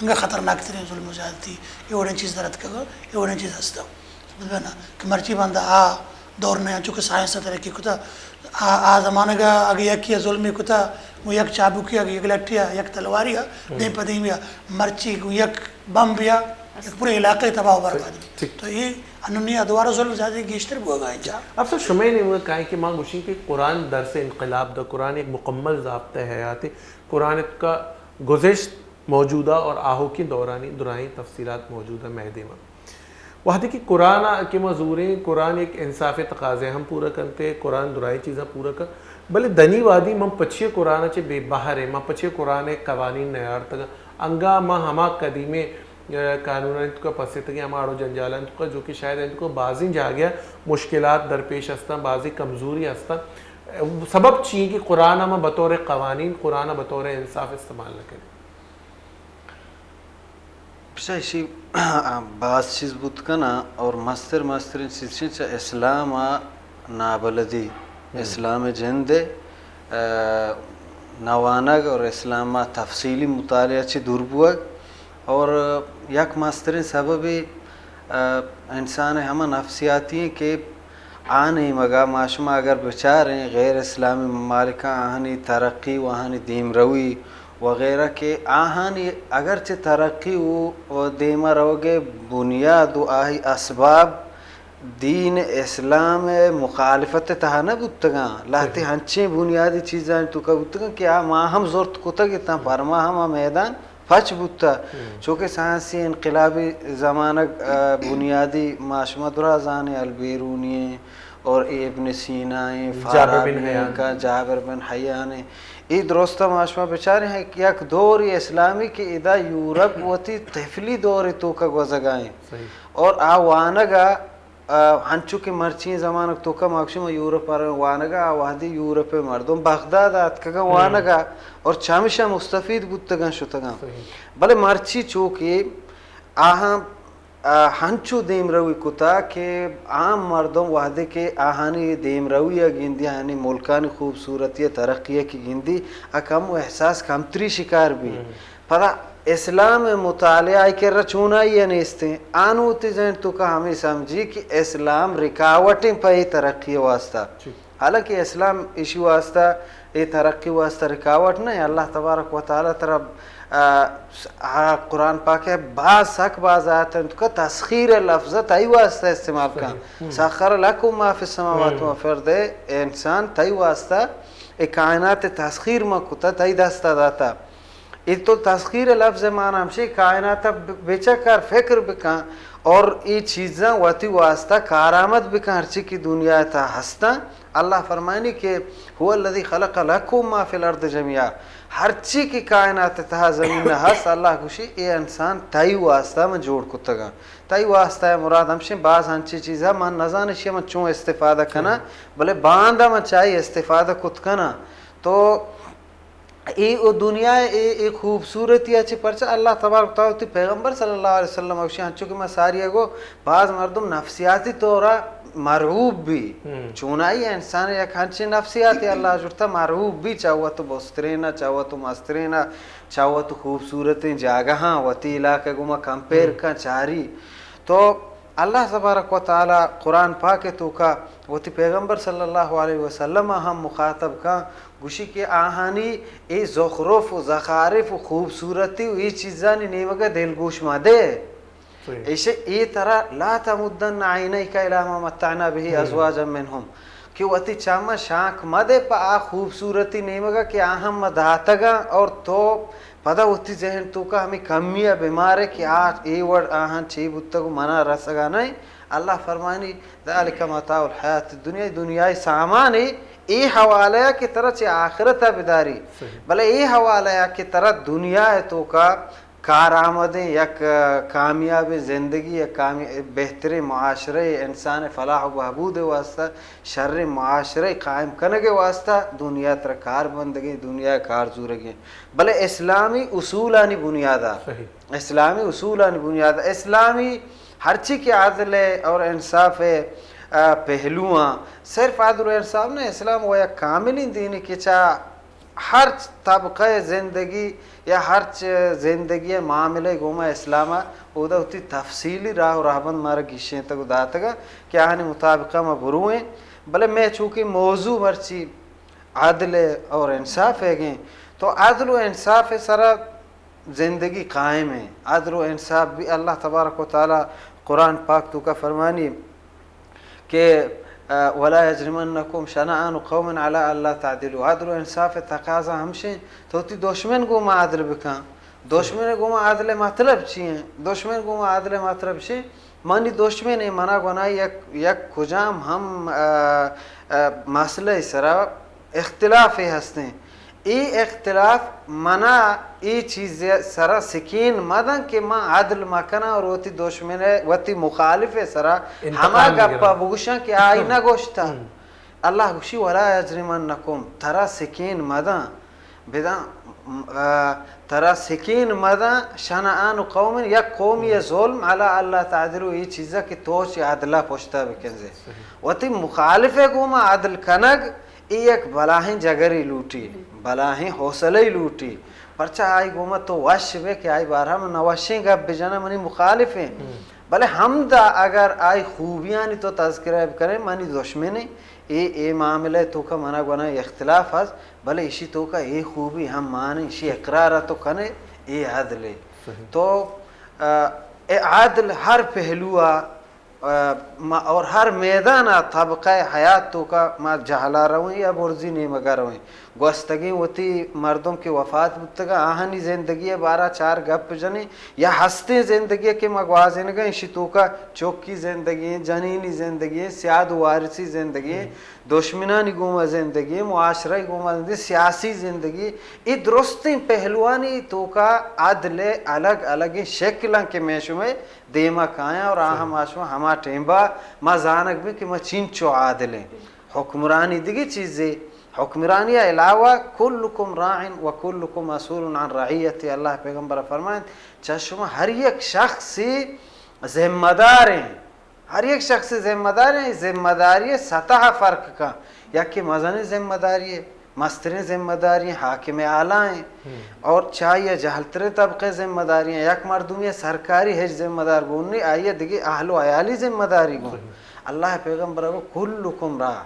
Speaker 4: انگا خطرناک ترین ظلم و زیادتی یہ وڑن چیز درد کرگا یہ وڑن چیز ہستا ہوں کہ مرچی باندھا دور نہیں چونکہ سائنس ترقی کتا زمانہ کا اگر یک کیا ظلمی کتا وہ یک چابو کیا یک لٹیا یک تلواریا دیں پدیم یا مرچی یک بم بیا ایک پورے علاقے تباہ برباد تو یہ انہوں دوبارہ ظلم زیادہ گیشتر بہو گا انچا
Speaker 2: اب سر شمعی نے وہ کہا کہ ماں گوشی کہ قرآن درس انقلاب دا قرآن ایک مکمل ضابطہ حیاتی قرآن کا گزشت موجودہ اور آہو کی دورانی تفصیلات موجودہ مہدی میں وحدی کی قرآن کے مزوریں قرآن ایک انصاف تقاضے ہم پورا کرتے قرآن درائی چیزیں پورا کر بلے دنی وادی مم پچھے قرآن چے بے باہر ہے ماں پچھے قرآن قوانین نیار تگا انگا ماں ہما قدیمے قانون انت کو پسے تگی ہما آڑو جنجالا انت کو جو کہ شاید انت کو بازی جا گیا مشکلات درپیش ہستا بازی کمزوری ہستا سبب چیئے کہ قرآن ہما بطور قوانین قرآن بطور انصاف استعمال نہ کرے
Speaker 3: بسا اسی بعض چیز بود کنا اور مستر چیز چیز اسلام نابلدی اسلام جند نوانگ اور اسلام تفصیلی مطالعہ چی دور بوگ اور یک مسترین سبب انسان ہمہ نفسیاتی ہیں کہ آنے مگا معاشمہ اگر بچاریں غیر اسلامی ممالکہ آہنی ترقی و آہنی دیم روی وغیرہ کے آہنی اگرچہ ترقی و دیمہ روگے بنیاد و آہی اسباب دین اسلام مخالفت تہانا بودتگاں لاتے ہنچیں بنیادی چیزیں تو کا بودتگاں کہ ماں ہم زورت کتا گتا پرما ہم میدان پچ بودتا چونکہ سائنسی انقلابی زمانہ بنیادی معاشمہ درازانے البیرونی اور ابن سینا
Speaker 2: جابر بن حیان
Speaker 3: کا جابر بن حیان ای درست ماشما بیچارے ہیں کہ یک دور اسلامی کی ادا یورپ وتی طفلی دور تو کا گزگائیں اور آوانگا ہنچو کی مرچی زمان تو کا ماکشم یورپ پر وانگا آوادی یورپ مردم بغداد آت کا وانگا اور چامشا مستفید بودتگان شتگان بلے مرچی چوکی آہاں ہنچو دیم روی کتا کہ عام مردم وحدے کے آہانی دیم روی گندی آہانی ملکانی خوبصورتی ترقی کی گندی اکم و احساس کمتری شکار بھی پتہ اسلام مطالعہ کے رچونا یہ نیستے آنو تیزین تو کا ہمیں سمجھی کہ اسلام رکاوٹیں پہ ترقی واسطہ حالانکہ اسلام اسی واسطہ یہ ترقی واسطہ رکاوٹ نہیں اللہ تبارک و تعالی طرف قرآن پاک ہے بعض حق بعض آیات ہیں تو کا تسخیر لفظ تائی واسطہ استعمال کا سخر لکم ما فی السماوات و فرد انسان تائی واسطہ ایک کائنات تسخیر ما کتا تائی دستا داتا یہ تو تسخیر لفظ معنی ہمشی کائنات بیچا کر فکر بکن اور یہ چیزاں واتی واسطہ کارآمد بکن ہرچی کی دنیا تا ہستا اللہ فرمائنی کہ هو الذی خلق لکم ما فی الارض جميعا ہر چی کی کائنات تہا زمین ہست اللہ خوشی اے انسان تائی واسطہ میں جوڑ کتگا تائی واسطہ ہے مراد ہمشہ بعض ہنچی چیزا من نزانشی من چون استفادہ کنا بلے باندہ من چاہی استفادہ کت کنا تو ای دنیا ای خوبصورتی اچھی پرچہ اللہ تبارک تعالی پیغمبر صلی اللہ علیہ وسلم اوشی ہنچو کہ میں ساری اگو بعض مردم نفسیاتی طورا مرعوب بھی چونائی انسان یک ہنچی نفسیاتی اللہ جڑتا مرعوب بھی چاہوا تو بسترینا چاہوا تو مسترینا چاہوا تو خوبصورتیں جاگہاں وتی علاقہ گما کمپیر کا چاری تو اللہ تبارک و تعالی قرآن پاک تو کا وتی پیغمبر صلی اللہ علیہ وسلم ہم مخاطب کا گوشی کے آہانی ای زخرف و زخارف و خوبصورتی و ای چیزانی نیمگا دل گوش ما دے ایسے ای طرح لا تمدن عینیک الی ما متعنا به ازواجا منهم کہ وتی چاما شاک مدے پا آ خوبصورتی نیمگا کہ آہم مدہتگا اور تو پدا وتی ذہن تو کا ہمیں کمیہ بیمار ہے کہ ای ورد آہن چی بودتگو منا رسگا نہیں اللہ فرمانی ذالک متاع الحیات الدنیا دنیای سامانی ای حوالہ کی طرح چی آخرت بداری بلے ای حوالہ کی طرح دنیا ہے تو کا کارآمدیں یک کامیاب زندگی یک بہتر معاشرے انسان فلاح و بہبود واسطہ شر معاشرے قائم کرنے کے واسطہ دنیا تر کار بندگی دنیا کار زورگی بلے اسلامی اصولانی بنیادہ اسلامی اصولانی بنیادہ اسلامی ہر چیز کے عدل اور انصاف پہلوਆਂ صرف عدل و انصاف نے اسلام وہ یک کامل دینی کہ چاہ ہر طبقہ زندگی یا ہر زندگی معاملے گوما اسلامہ اودا ہوتی تفصیلی راہ و راہبند مارا گیشیں تک داتگا کہ آہنی مطابقہ میں بروئیں بلے میں چونکہ موضوع برچی عدل اور انصاف ہے گئیں تو عدل و انصاف سرا زندگی قائم ہے عدل و انصاف بھی اللہ تبارک و تعالی قرآن پاک تو کا فرمانی کہ ولا یجرمنکم شنآن قوم علی اللہ تعدلوا عدل و انصاف تقاضا ہمشیں تو تی دشمن کو ما عدل بکن دشمن کو ما عدل مطلب چیئے دشمن کو ما عدل مطلب چیئے مانی دشمن منا گنائی یک کجام ہم مسئلہ سرا اختلاف ہستیں ای اختلاف منا ای چیز سرا سکین مدن کہ ما عدل مکنا اور وتی دشمن وتی مخالف سرا ہما گپا بگوشن کہ آئی نہ گوشتا اللہ گوشی ولا یجرمنکم ترا سکین مدن بدن ترا سکین مدن شنآن قوم یک قومی ظلم علی اللہ تعدلو ای چیزا کہ توچ عدلہ پوشتا بکنزے وتی مخالف گوما عدل کنگ ایک بلاہیں جگری لوٹی بلاہیں حوصلے لوٹی پرچہ آئی گومت تو وش بے کہ آئی بارہ میں نوشیں گا بجانا منی مخالف ہیں بلے ہم دا اگر آئی خوبیانی تو تذکرہ کریں منی دشمنی اے معاملے تو کا منع گونا اختلاف ہے بلے اسی تو کا اے خوبی ہم مانے اسی اقرار تو کنے اے عدل تو عدل ہر پہلوہ اور ہر میدان طبقہ حیات تو کا ما جہلا رویں یا برزی نہیں مگا رویں گوستگی ہوتی مردوں کی وفات بتگا آہنی زندگی بارہ چار گپ جنی یا ہستے زندگی کے مگوازن گئے شتو کا چوکی زندگی جنینی زندگی سیاد وارثی زندگی دشمنانی گوما زندگی معاشرہ گوما زندگی سیاسی زندگی ای درستی پہلوانی تو کا عدل الگ الگ شکلیں کے میشو میں دیما کھائیں اور آہم آشو ہما ٹیمبا ما زانک بھی کہ ما چینچو عادلیں حکمرانی دیگی چیزیں حکمرانی علاوہ کلکم راعن و کلکم مسئول عن رعیتی اللہ پیغمبر فرمائیں چشمہ ہر ایک شخصی ذمہ دار ہیں ہر ایک شخص ذمہ دار ہیں ذمہ داری سطح فرق کا یا کہ مزنی ذمہ داری ہے مسترین ذمہ داری ہیں حاکم اعلیٰ ہیں اور چاہیے جہلتر طبقے ذمہ داری ہیں یک مردمی سرکاری ہج ذمہ دار گونی آئیے دیگی اہل و عیالی ذمہ داری گون اللہ پیغمبر کو کلکم راع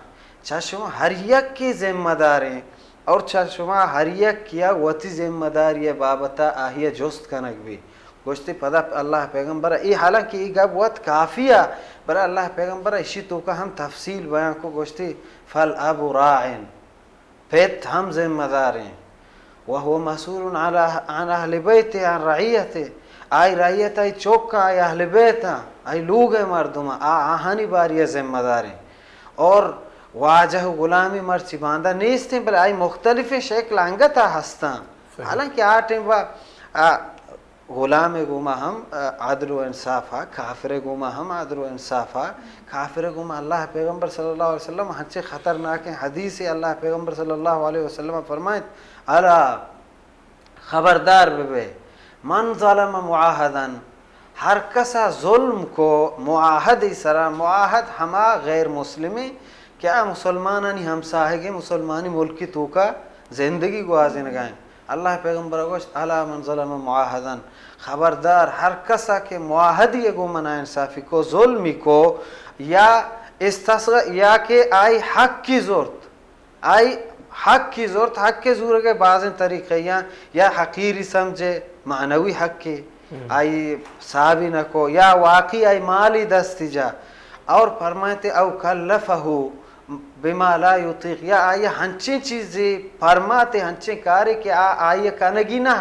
Speaker 3: چشمہ ہر یک کی ذمہ دار ہیں اور چشمہ ہر یک کیا وتی ذمہ داری بابتا آہیے جست کنک بھی گوشتی پدا اللہ پیغمبر ای حالانکہ ای گب وقت کافیہ برا اللہ پیغمبر اسی تو کا ہم تفصیل بیان کو گوشتی فل ابو راعن پیت ہم ذمہ دار ہیں وہو مسئول عن اہل بیت عن رعیت آئی رعیت آئی چوکا آئی اہل بیت آئی لوگ مردم آہانی باری ذمہ دار ہیں اور واجہ غلامی مرچی باندھا نیستیں بل آئی مختلف شکل انگتا ہستاں حالانکہ آٹیں با غلام گوما ہم عدل و انصاف ہا کافر گوما ہم عدل و انصاف ہا کافر گوما اللہ پیغمبر صلی اللہ علیہ وسلم ہنچے خطرناک حدیث اللہ پیغمبر صلی اللہ علیہ وسلم فرمائیں الا خبردار بے من ظلم معاہدن ہر کسا ظلم کو معاہدی سرا معاہد ہما غیر مسلمی کیا مسلمانانی ہم ساہگے مسلمانی ملکی تو کا زندگی گوازی نگائیں اللہ پیغمبر گوشت الا من ظلم معاہدن خبردار ہر کسا کے معاہدی گو منا انصافی کو ظلمی کو یا استصغر یا کہ آئی حق کی ضرورت آئی حق کی ضرورت حق کے زور کے بعض طریقے یا حقیری سمجھے معنوی حق کی آئی صحابی نہ کو یا واقعی آئی مالی دستی جا اور فرمائتے او کلفہو بما لا یطیق یا آئی ہنچیں چیزیں فرماتے ہنچیں کارے کہ آئی کنگی نہ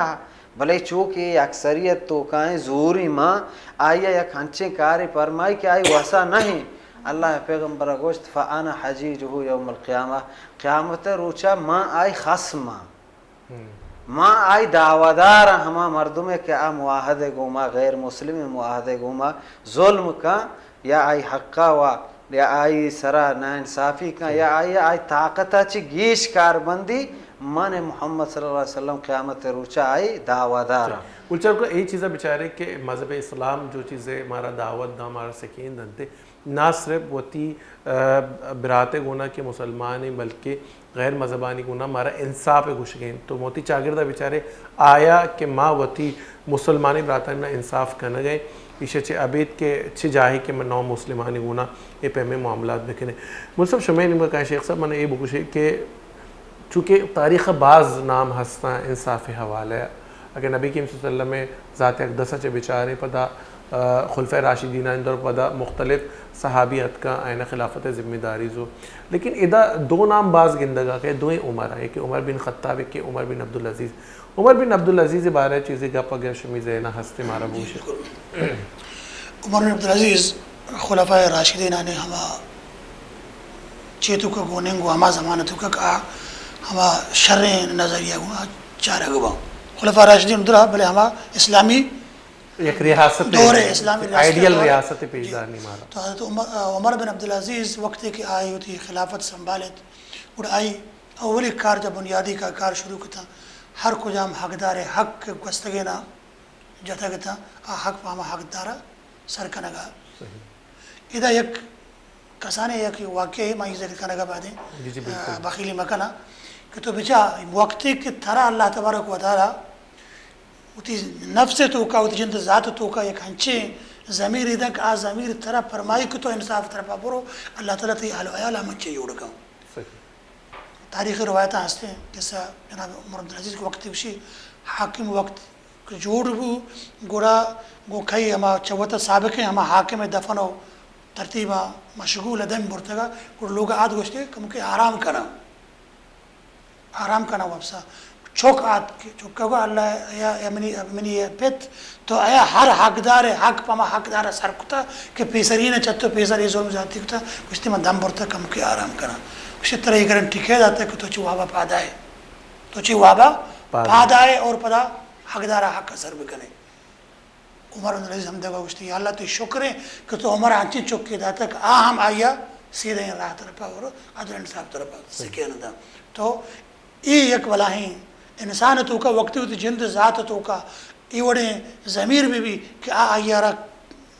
Speaker 3: بھلے چونکہ اکثریت تو کہیں زوری ماں آئی یک ہنچیں کارے فرمائی کہ آئی وسا نہیں اللہ پیغمبر گوشت فانا حجیجہو یوم القیامہ قیامت روچا ماں آئی خصمہ ماں آئی دعوادار ہما مردمیں کہ آ معاہدے گوما غیر مسلم معاہدے گوما ظلم کا یا آئی حقا و یا آئی سرا ناانصافی کا یا آئی طاقتہ چی گیش کار بندی من محمد صلی اللہ علیہ وسلم قیامت روچا آئی دعوادارا
Speaker 2: گلچار کو یہی چیزیں بیچارے کہ مذہب اسلام جو چیزیں ہمارا دعوت دا ہمارا سکین دنتے نہ صرف وتی برات گونا کے مسلمان بلکہ غیر مذہبانی گونا ہمارا انصاف گوش گئیں تو موتی چاگردہ بیچارے آیا کہ ماں وتی مسلمانی براتانی انصاف کرنا گئے پیچھے چھے عبید کے چھے جاہی کے میں نو مسلمانی گونا یہ پہ میں معاملات بکنے ملصف شمین نمبر کہیں شیخ صاحب میں نے یہ بکوشے کہ چونکہ تاریخ بعض نام ہستاں انصاف حوالہ ہے اگر نبی کریم صلی اللہ علیہ وسلم میں ذات اقدسہ چے بیچارے پدا خلفۂ راشدینہ اندر پدا مختلف صحابیت کا آئینہ خلافت ذمہ داری زو لیکن ادا دو نام بعض گندگا کہ دوئیں عمر آئے کہ عمر بن خطاب ہے کہ عمر بن عبدالعزیز عمر بن عبدالعزیز بارے چیزیں گا پگیا شمیزہ نہ ہستے مارا بوشے
Speaker 4: عمر بن عبدالعزیز خلفۂ راشدین نے ہما چیتو کا گوننگو ہما زمانتو کا کہا ہما شر نظریہ گونا چارہ گوا خلفۂ راشدین درہ بلے ہما اسلامی
Speaker 2: ایک ریاست
Speaker 4: دور اسلامی
Speaker 2: آئیڈیل ریاست پیشدار نہیں مارا
Speaker 4: تو حضرت عمر بن عبدالعزیز وقت کی آئی ہوتی خلافت سنبھالت اور آئی اولی کار جب بنیادی کا کار شروع کتا ہر کو جام حقدار حق گستگینا جتا گتا حق پاما حقدارا سرکنگا ادا یک کسانے یک واقعی مائی ذکر کنگا بعدیں بخیلی مکنا کہ تو بچا وقتی کی طرح اللہ تبارک و تعالی اتی نفس تو کا اتی جنت ذات تو کا یک ہنچے ضمیر ادا کہ آ ضمیر طرح فرمائی کہ تو انصاف طرف برو اللہ تعالیٰ تی اہل و عیال منچے جوڑ گا تاریخی روایتیں ہستے ہیں جیسا جناب عمر بن عبدالعزیز کے وقت وشی حاکم وقت جوڑ بو گوڑا گو کھئی ہما چوتا سابق ہیں ہما حاکم دفن ہو ترتیبا مشغول دم برتگا اور لوگ آد گوشتے کہ آرام کنا وابسا چوک آد چوکا اللہ یا منی پیت تو آیا ہر حقدار حق پما حقدار سر کتا کہ پیسری نہ چتو پیسری ظلم زیادتی کتا گوشتے من دم برتا کم کہ آرام کنا اسی طرح یہ کرن ٹھیکے جاتا ہے کہ تو چی وابا پادائے تو چی وابا پادائے اور پدا حقدار حق سر بکنے. عمر بن عزیز حمدہ گوشتی یا اللہ تو شکر ہے کہ تو عمر آنچی چکی داتا کہ ہم آیا سیدھے راہ طرفا اور عدل انصاف طرفا سکین دا. تو یک بلاہیں انسان تو کا وقتی ہوتی جند ذات تو کا ایوڑے ضمیر بھی کہ آیا را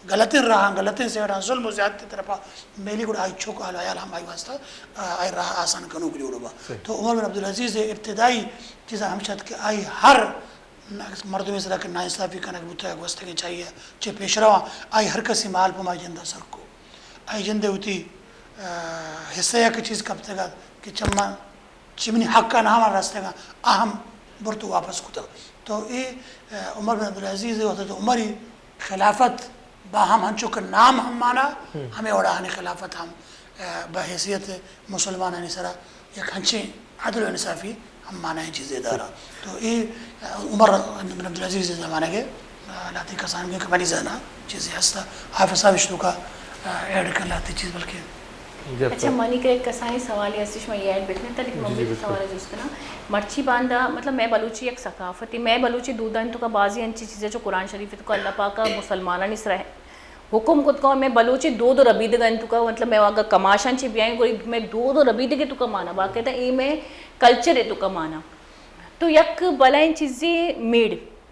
Speaker 4: غلطین رہا غلطین سے رہا ظلم و زیادتی طرفا میلی گوڑ آئی چھوک آلو آیا ہم آئی واسطہ آئی راہ آسان کنو کے لیے با. تو عمر بن عبدالعزیز ابتدائی چیزا ہمشت کہ آئی ہر مردمی صدا کہ ناانصافی کنک بوتا ہے گوستگی چاہیے چے پیش روا آئی ہر کسی مال پا مائی جندہ سر کو آئی جندے ہوتی حصہ یا کی چیز کب تگا کہ چمنی حق کا نام راستے گا اہم برتو واپس کتا. تو یہ عمر بن عبدالعزیز ہوتا تو عمری خلافت باہم ہنچو کا نام ہم مانا ہمیں اوڑاہنی خلافت ہم بحیثیت مسلمان ہنی سرا یک ہنچے عدل و انصافی ہم مانا ہے چیزیں دارا. تو یہ عمر بن عبدالعزیز زمانے کے لاتی کسان کے کمالی زہنا چیزیں ہستا حافظ صاحب اشتو کا ایڈ کر لاتی چیز بلکہ.
Speaker 1: اچھا منی کا ایک کسانی سوال ہے میں یہ ایڈ بیٹھنے تھا لیکن ممبئی سوال ہے جس کا نا مرچی باندھا مطلب میں بلوچی ایک ثقافتی میں بلوچی دودھا تو کا بعضی انچی چیزیں جو قرآن شریف تو کا اللہ پاک کا مسلمانہ نہیں سرا ہے حکم خود کا میں بلوچی دو ربید گن تو کا مطلب میں اگر کماشن چی بھی آئیں کوئی میں دو ربید کے تو کا مانا باقی تھا اے میں کلچر ہے تو کا مانا تو یک بلائیں چیزیں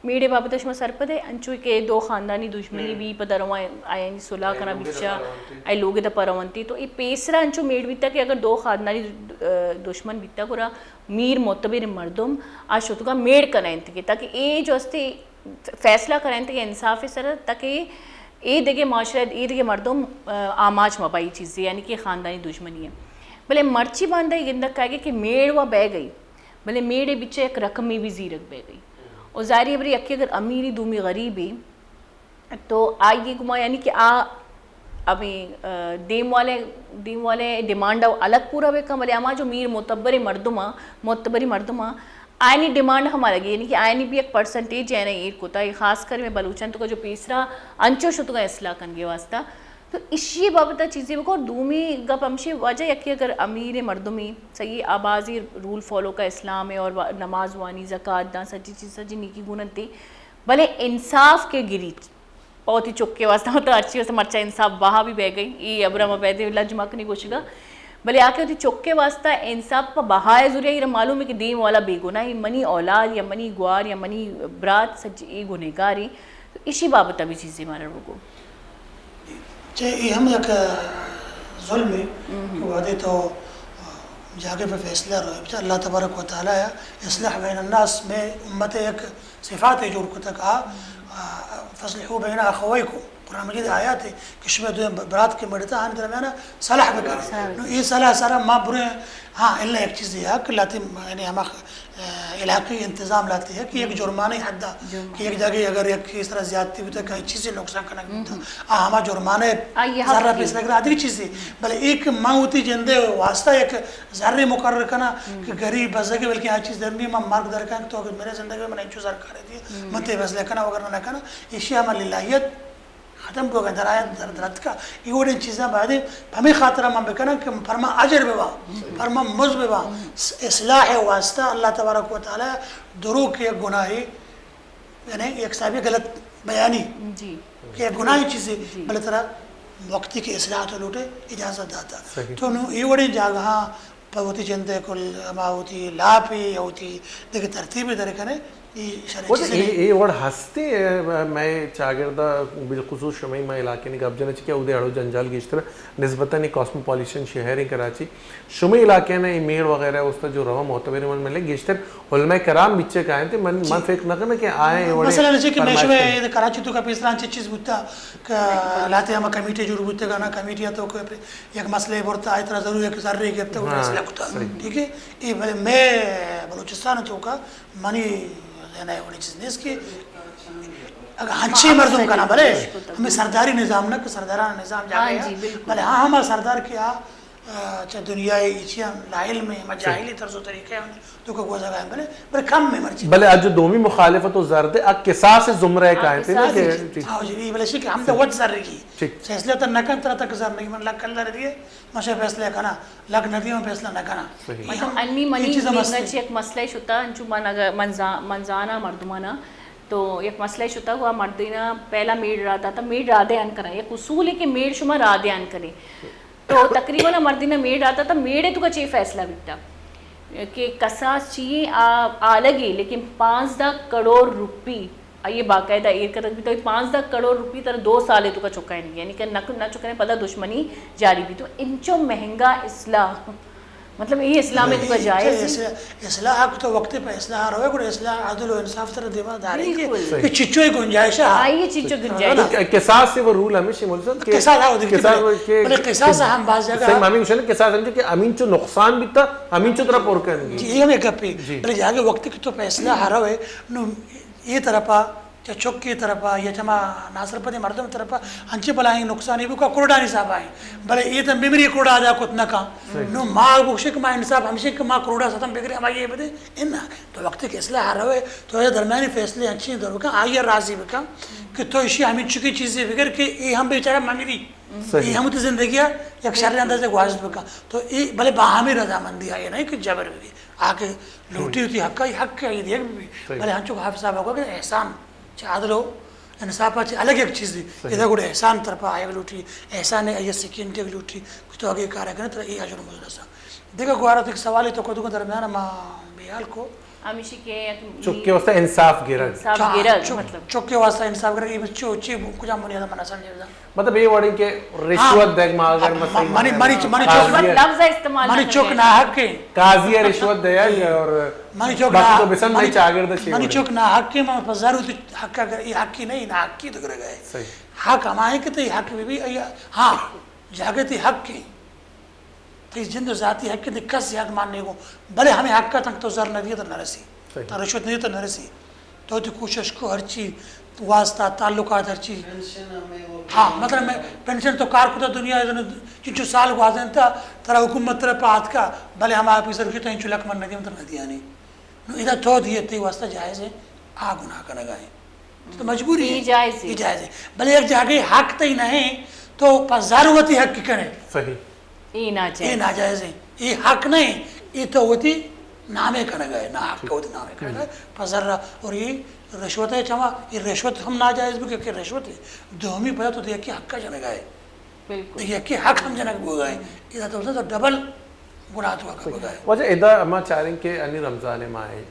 Speaker 1: میڑے بابت اشما سر پدے انچوی کے دو خاندانی دشمنی بھی پدہ رواں آئیں صلح کنا بچا آئی لوگ دا پرونتی تو ای پیسرا انچو میڑ بیتا کہ اگر دو خاندانی دشمن بیتا کرا میر معتبر مردم آج شو تو کا میڑ کنا انتگی تاکہ اے جو استے فیصلہ کرا انتگی انصاف سر تاکہ اے دیگے معاشرت اے دیگے مردم آماج مبائی چیزیں یعنی کہ خاندانی دشمنی ہے. بلے مرچی باندھا یہ گندک کہا گیا کہ میڑ وہ بے گئی بلے میڑے بچے ایک رقمی بھی زیرک بے گئی اور ظاہری بری اکی اگر امیری دومی غریبی تو آئیے گما یعنی کہ ابھی دیم والے ڈیمانڈ الگ پورا بے کم بلے اما جو میر معتبری مردمہ آئینی ڈیمانڈ ہمارا گئی یعنی کہ آئینی بھی ایک پرسنٹیج ہے نا ایک ہوتا ہے خاص کر میں بلوچن تو کا جو پیسرا انچو شتو کا اصلاح کن گے واسطہ تو اسی بابتا چیزیں بکو دومی گپ ہمشی وجہ یکی اگر امیر مردمی صحیح آبازی رول فالو کا اسلام ہے اور نماز وانی زکاة دان سچی چیز سچی نیکی گونت تھی بلے انصاف کے گری بہت ہی چکے واسطہ ہوتا اچھی واسطہ مرچہ انصاف باہا بھی بہ گئی یہ ابرا مبیدے اللہ جمع کنی کوشش گا بلے آکے ہوتی چکے واسطہ انصاف پا بہائے ضروری ہے یہ معلوم ہے کہ دین والا بے گناہ ہے منی اولاد یا منی گوار یا منی برات سچی ای گنہگاری تو اسی بابتا بھی چیزیں مارا رکو
Speaker 4: یہ ہم ایک ظلم ہے وعدے تو جاگے پہ فیصلہ رہے اللہ تبارک و تعالیٰ ہے اصلاح بین الناس میں امت ایک صفات ہے جو رکھتا کہا فصلحو بین اخویکم قرآن مجید آیات ہے کہ شبہ دو برات کے مڑتا آن درمیانا صلح بکر یہ صلح سارا ما برے ہاں اللہ ایک چیز ہے کہ لاتی یعنی ہم علاقی انتظام لاتی ہے کہ ایک جرمانی حدہ کہ ایک جگہ اگر ایک اس طرح زیادتی ہوتا ہے کئی چیزیں نقصان کرنا ہوتا ہمارا جرمانے ذرہ پیس لگ رہا آدھی چیزیں بلے ایک ماں ہوتی جندے واسطہ ایک ذرہ مقرر کرنا کہ غریب بزدگی بلکہ آج چیز درمی میں مارک در کرنا تو اگر میرے زندگی میں نہیں چوزار کر رہی تھی منتے بس لیکنا وغیرہ نہ کرنا اسی ہمیں للہیت ختم کو گئے درآیت درد کا یہ وڑی چیزیں بعد ہمیں خاطرہ میں بکنا کہ فرما اجر بوا فرما مز بوا اصلاح واسطہ اللہ تبارک و تعالی درو کے گناہی یعنی ایک صاحبی غلط بیانی کہ ایک گناہی چیزیں بلے طرح وقتی کی اصلاح تو لوٹے اجازت داتا تو یہ وڑی جاگہاں ہوتی جندے کل اما ہوتی لاپی ہوتی دیکھ ترتیبی درکنے
Speaker 2: یہ وڑ ہستے میں چاگردہ بالخصوص شمعی میں علاقے نہیں گب جانا چاہیے ادھے اڑو جنجال گیشتر نسبتاً کاسموپولیشن شہر ہی کراچی شمعی علاقے نے ایمیل وغیرہ اس طرح جو روا معتبر من ملے گیشتر علماء کرام بچے کا آئے تھے من فکر نہ کرنا کہ آئے وڑے
Speaker 4: مثلا نچے کہ میں شوئے کراچی تو کا پیسران چیز بودتا کہ لاتے ہمیں کمیٹی جور بودتے گا نا کمیٹی تو یک مسئلے بورتا آئی طرح ضرور ایک ذرے گیبتا وہ فیصلہ کتا ٹھیک ہے میں بلوچستان تو کا منی دینا ہے، وہ چیز نہیں اس کی اگر ہنچے مردم کا نا بھلے ہمیں سرداری نظام نہ کہ سردارانہ نظام جا
Speaker 1: ہاں
Speaker 4: گیا
Speaker 1: جی، بالکل۔
Speaker 4: بھلے ہاں ہمارا سردار کیا چاہے دنیای چیاں لاحل میں مجاہلی طرز و طریقے ہیں تو کو گوزا گئے بھلے کم میں مرچی
Speaker 2: بلے اج دومی مخالفت و زرد اک قصاص زمرہ قائم تھے نا کہ
Speaker 4: ہاں جی بھلے شک ہم تو وقت زر رہی فیصلہ تو نہ کن طرح تک زر نہیں من لگ کر رہ دیے مشے فیصلہ کنا لگ ندی میں فیصلہ نہ کنا
Speaker 1: انی منی نگچ ایک مسئلہ شتا انچو منزانا مردمانا تو ایک مسئلہ شتا ہوا مردینا پہلا میڈ رہا تھا میڈ رادے آن کریں ایک اصول ہے کہ میڈ شما رادے آن کریں تو تقریباً مردینہ میڈ آتا تھا میڈے تو کا چاہیے فیصلہ بیٹا کہ قصاص چاہیے آلگی لیکن 15 کروڑ روپی یہ باقاعدہ ایک قدر بھی تو 15 کروڑ روپی طرح 2 سالے تو کا چکائیں گے یعنی کہ نہ چکائیں پتہ دشمنی جاری بھی تو انچو مہنگا اصلاح مطلب یہ اسلام میں تو کا جائز ہے
Speaker 4: اصلاح حق تو وقت پہ اصلاح رہے گا اصلاح عدل و انصاف طرح دیوا داری کہ چچو ہی گنجائش ہے
Speaker 1: آئیے چیچو گنجائش
Speaker 2: قصاص سے وہ رول ہمیشہ ملزم کہ
Speaker 4: قصاص ہے وہ قصاص ہم بعض جگہ
Speaker 2: صحیح مامی کچھ ہے قصاص سمجھے کہ امین چو نقصان بھی تھا امین چو طرح پور کرنگی
Speaker 4: جی یہ ہمیں گپی بلے جاگے وقت کی تو فیصلہ ہر ہوئے یہ طرفا یا چوک کی طرفا یا چما ناصر پتی مردم طرفا ہنچے بلائیں نقصانی بھی کا کروڑانی صاحب آئیں بلے یہ تو بیمری کروڑا آجا کتنا کا نو ماں بخشے کہ ماں انصاف ہمشہ کہ ماں کروڑا ستم بگرے ہمیں یہ بدے انہا تو وقت کی اصلاح ہر ہوئے تو یہ درمیانی فیصلے ہنچی در بکا آئیے راضی بکا کہ تو اسی ہمیں چکی چیزیں بگر کہ یہ ہم بیچارہ مانگی دی یہ ہم تو زندگیہ یک شر اندازے گواجد بکا تو یہ بلے باہمی رضامندی آئیے نہیں کہ جبر بھی آکے لوٹی ہوتی حق کا یہ حق کا یہ دیکھ بھی بلے ہنچو کو حافظ صاحب ہوگا کہ احسان عدل و انصاف الگ ایک چیز دی ادھر گوڑے احسان طرف آئے لوٹی احسان ہے یہ سکینٹی لوٹی کچھ تو آگے کارا کرنے طرح یہ اجر مجھے سا دیکھا گوارا تو ایک سوالی تو کدو کو درمیان ماں بیال کو
Speaker 1: ہمیشہ کہ
Speaker 2: چکے واسطہ انصاف گرد
Speaker 1: مطلب
Speaker 4: چکے واسطہ انصاف گرد یہ بچو چی کچھ ہم بنیادہ منع سمجھے
Speaker 2: مطلب یہ وڑی کہ رشوت دیکھ ماں اگر
Speaker 4: منی چوک نہ حق کے
Speaker 2: قاضی رشوت دیا اور باقی تو بسن نہیں چاگرد چی
Speaker 4: منی چوک نہ حق کے ماں پس ضرور حق کا اگر یہ حق کی نہیں نہ حق کی تو کرے گئے حق ہمائیں کہ تو یہ حق بھی ہاں جاگتی حق کی تو اس جند و ذاتی حق کے کس حق ماننے کو بلے ہمیں حق کا تنگ تو ذر نہ دیا تو نہ رسی تو رشوت نہیں تو نہ رسی تو کوشش کو ہر چیز واسطہ تعلقات ہر چیز ہاں مطلب میں پینشن تو کار کتا دنیا چنچو سال کو آزن تھا ترہ حکومت ترہ پات کا بلے ہم آپ اسر کتا انچو لک من ندیم تر ندیا نہیں ادھا تو دیئے تی واسطہ جائز ہے گناہ کا نگائیں تو مجبوری ہے یہ جائز ہے بلے ایک جاگے حق تی نہیں تو پس ضرورتی حق کی کریں
Speaker 2: صحیح
Speaker 1: یہ
Speaker 4: ناجائز ہے یہ حق نہیں یہ تو ہوتی نامے کا نگائے نہ حق کا ہوتی نامے کا نگائے پس ذرہ اور یہ رشوت ہے چاہاں یہ رشوت ہم ناجائز بھی کہ رشوت ہے دومی پتا تو دیکھ حق کا جنگائے دیکھ حق ہم جنگ بگائے ادھا تو ڈبل گناہ تو حق بگائے
Speaker 2: وجہ ادھا اما چاہ رہے ہیں کہ انی رمضان ماہ ہے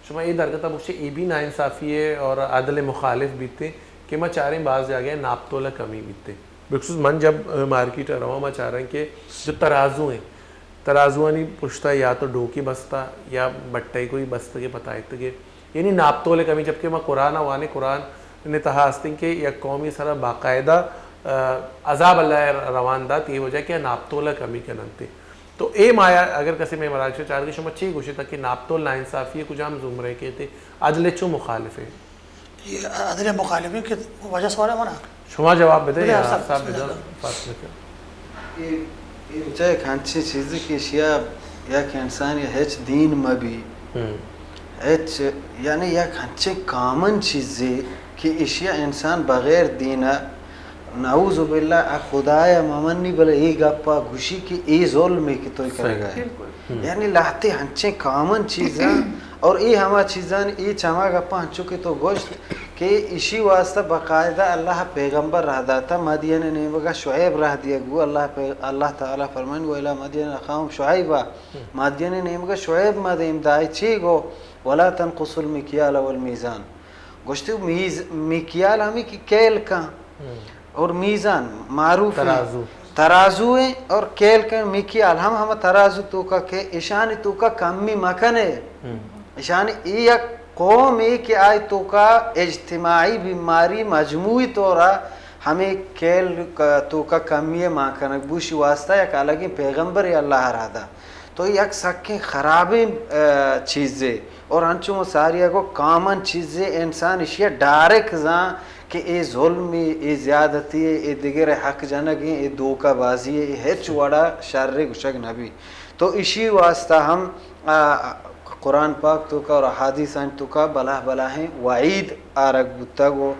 Speaker 2: شما یہ درگتا مجھے ای بھی ناانصافی ہے اور عدل مخالف بیتے کہ میں چاہ رہے ہیں بعض جاگے ناپتولہ کمی بیتے بخصوص من جب مارکیٹ رہا میں چاہ رہا ہوں کہ جو ترازو ہیں ترازوانی پشتا یا تو ڈوکی بستا یا بٹائی کوئی بستا کے پتہ ہے یعنی ناپتولے کمی جبکہ میں قرآن وانے قرآن نے تہا ہستیں کہ یک قومی سارا باقاعدہ عذاب اللہ روان دا یہ وجہ کہ ناپتولہ کمی کننتے تو اے مایا اگر کسی میں مراج سے چاہ رہے شما چی گوشی تھا کہ ناپتول ناانصافی ہے کچھ ہم زمرے کہتے عدل چو مخالف ہے
Speaker 4: یہ عدل مخالف ہے کہ وجہ سوال ہے منا
Speaker 2: شما جواب بدے یا صاحب بدے فاصلہ کیا
Speaker 3: یہ چاہے کھانچی چیزی کی اشیاء یا کہ انسان یا ہیچ دین مبی ہیچ یعنی یا کھانچی کامن چیزی کہ اشیاء انسان بغیر دینا نعوذ باللہ خدایا ممنی بلے ای گپا گوشی کی ای ظلم کی توی کرے گا یعنی لاتے ہنچے کامن چیزاں اور ای ہما چیزاں ای چما گپا ہنچو کی تو گوشت کہ اسی واسطہ باقاعدہ اللہ پیغمبر رہ داتا مدین نے بگا شعیب رہ دیا گو اللہ تعالیٰ فرمائن گو الہ مدین اخاہم شعیبہ مدین نے بگا شعیب مدین دائی چی گو ولا تنقص المکیال والمیزان گوشتی مکیال ہمیں کی کیل کا اور میزان معروف ترازو ہے اور کیل کا مکیال ہم ترازو تو کا کہ اشانی تو کا کمی مکن ہے اشانی ایک قوم ہے کہ آئی تو کا اجتماعی بیماری مجموعی طورا ہمیں کیل تو کا کمی مکن بوشی واسطہ یک الگی پیغمبر اللہ رہا دا تو یک سکیں خرابیں چیزیں اور ہنچوں ساریہ کو کامن چیزیں انسان اشیاء ڈائریکٹ زاں کہ اے ظلمی اے زیادتی اے دیگر حق جنگیں اے دوکہ بازی اے ہچ وڑا شر گشگ نبی. تو اسی واسطہ ہم قرآن پاک تو کا اور احادیث تو کا بلا بلا ہیں وعید آرگ بتا وہ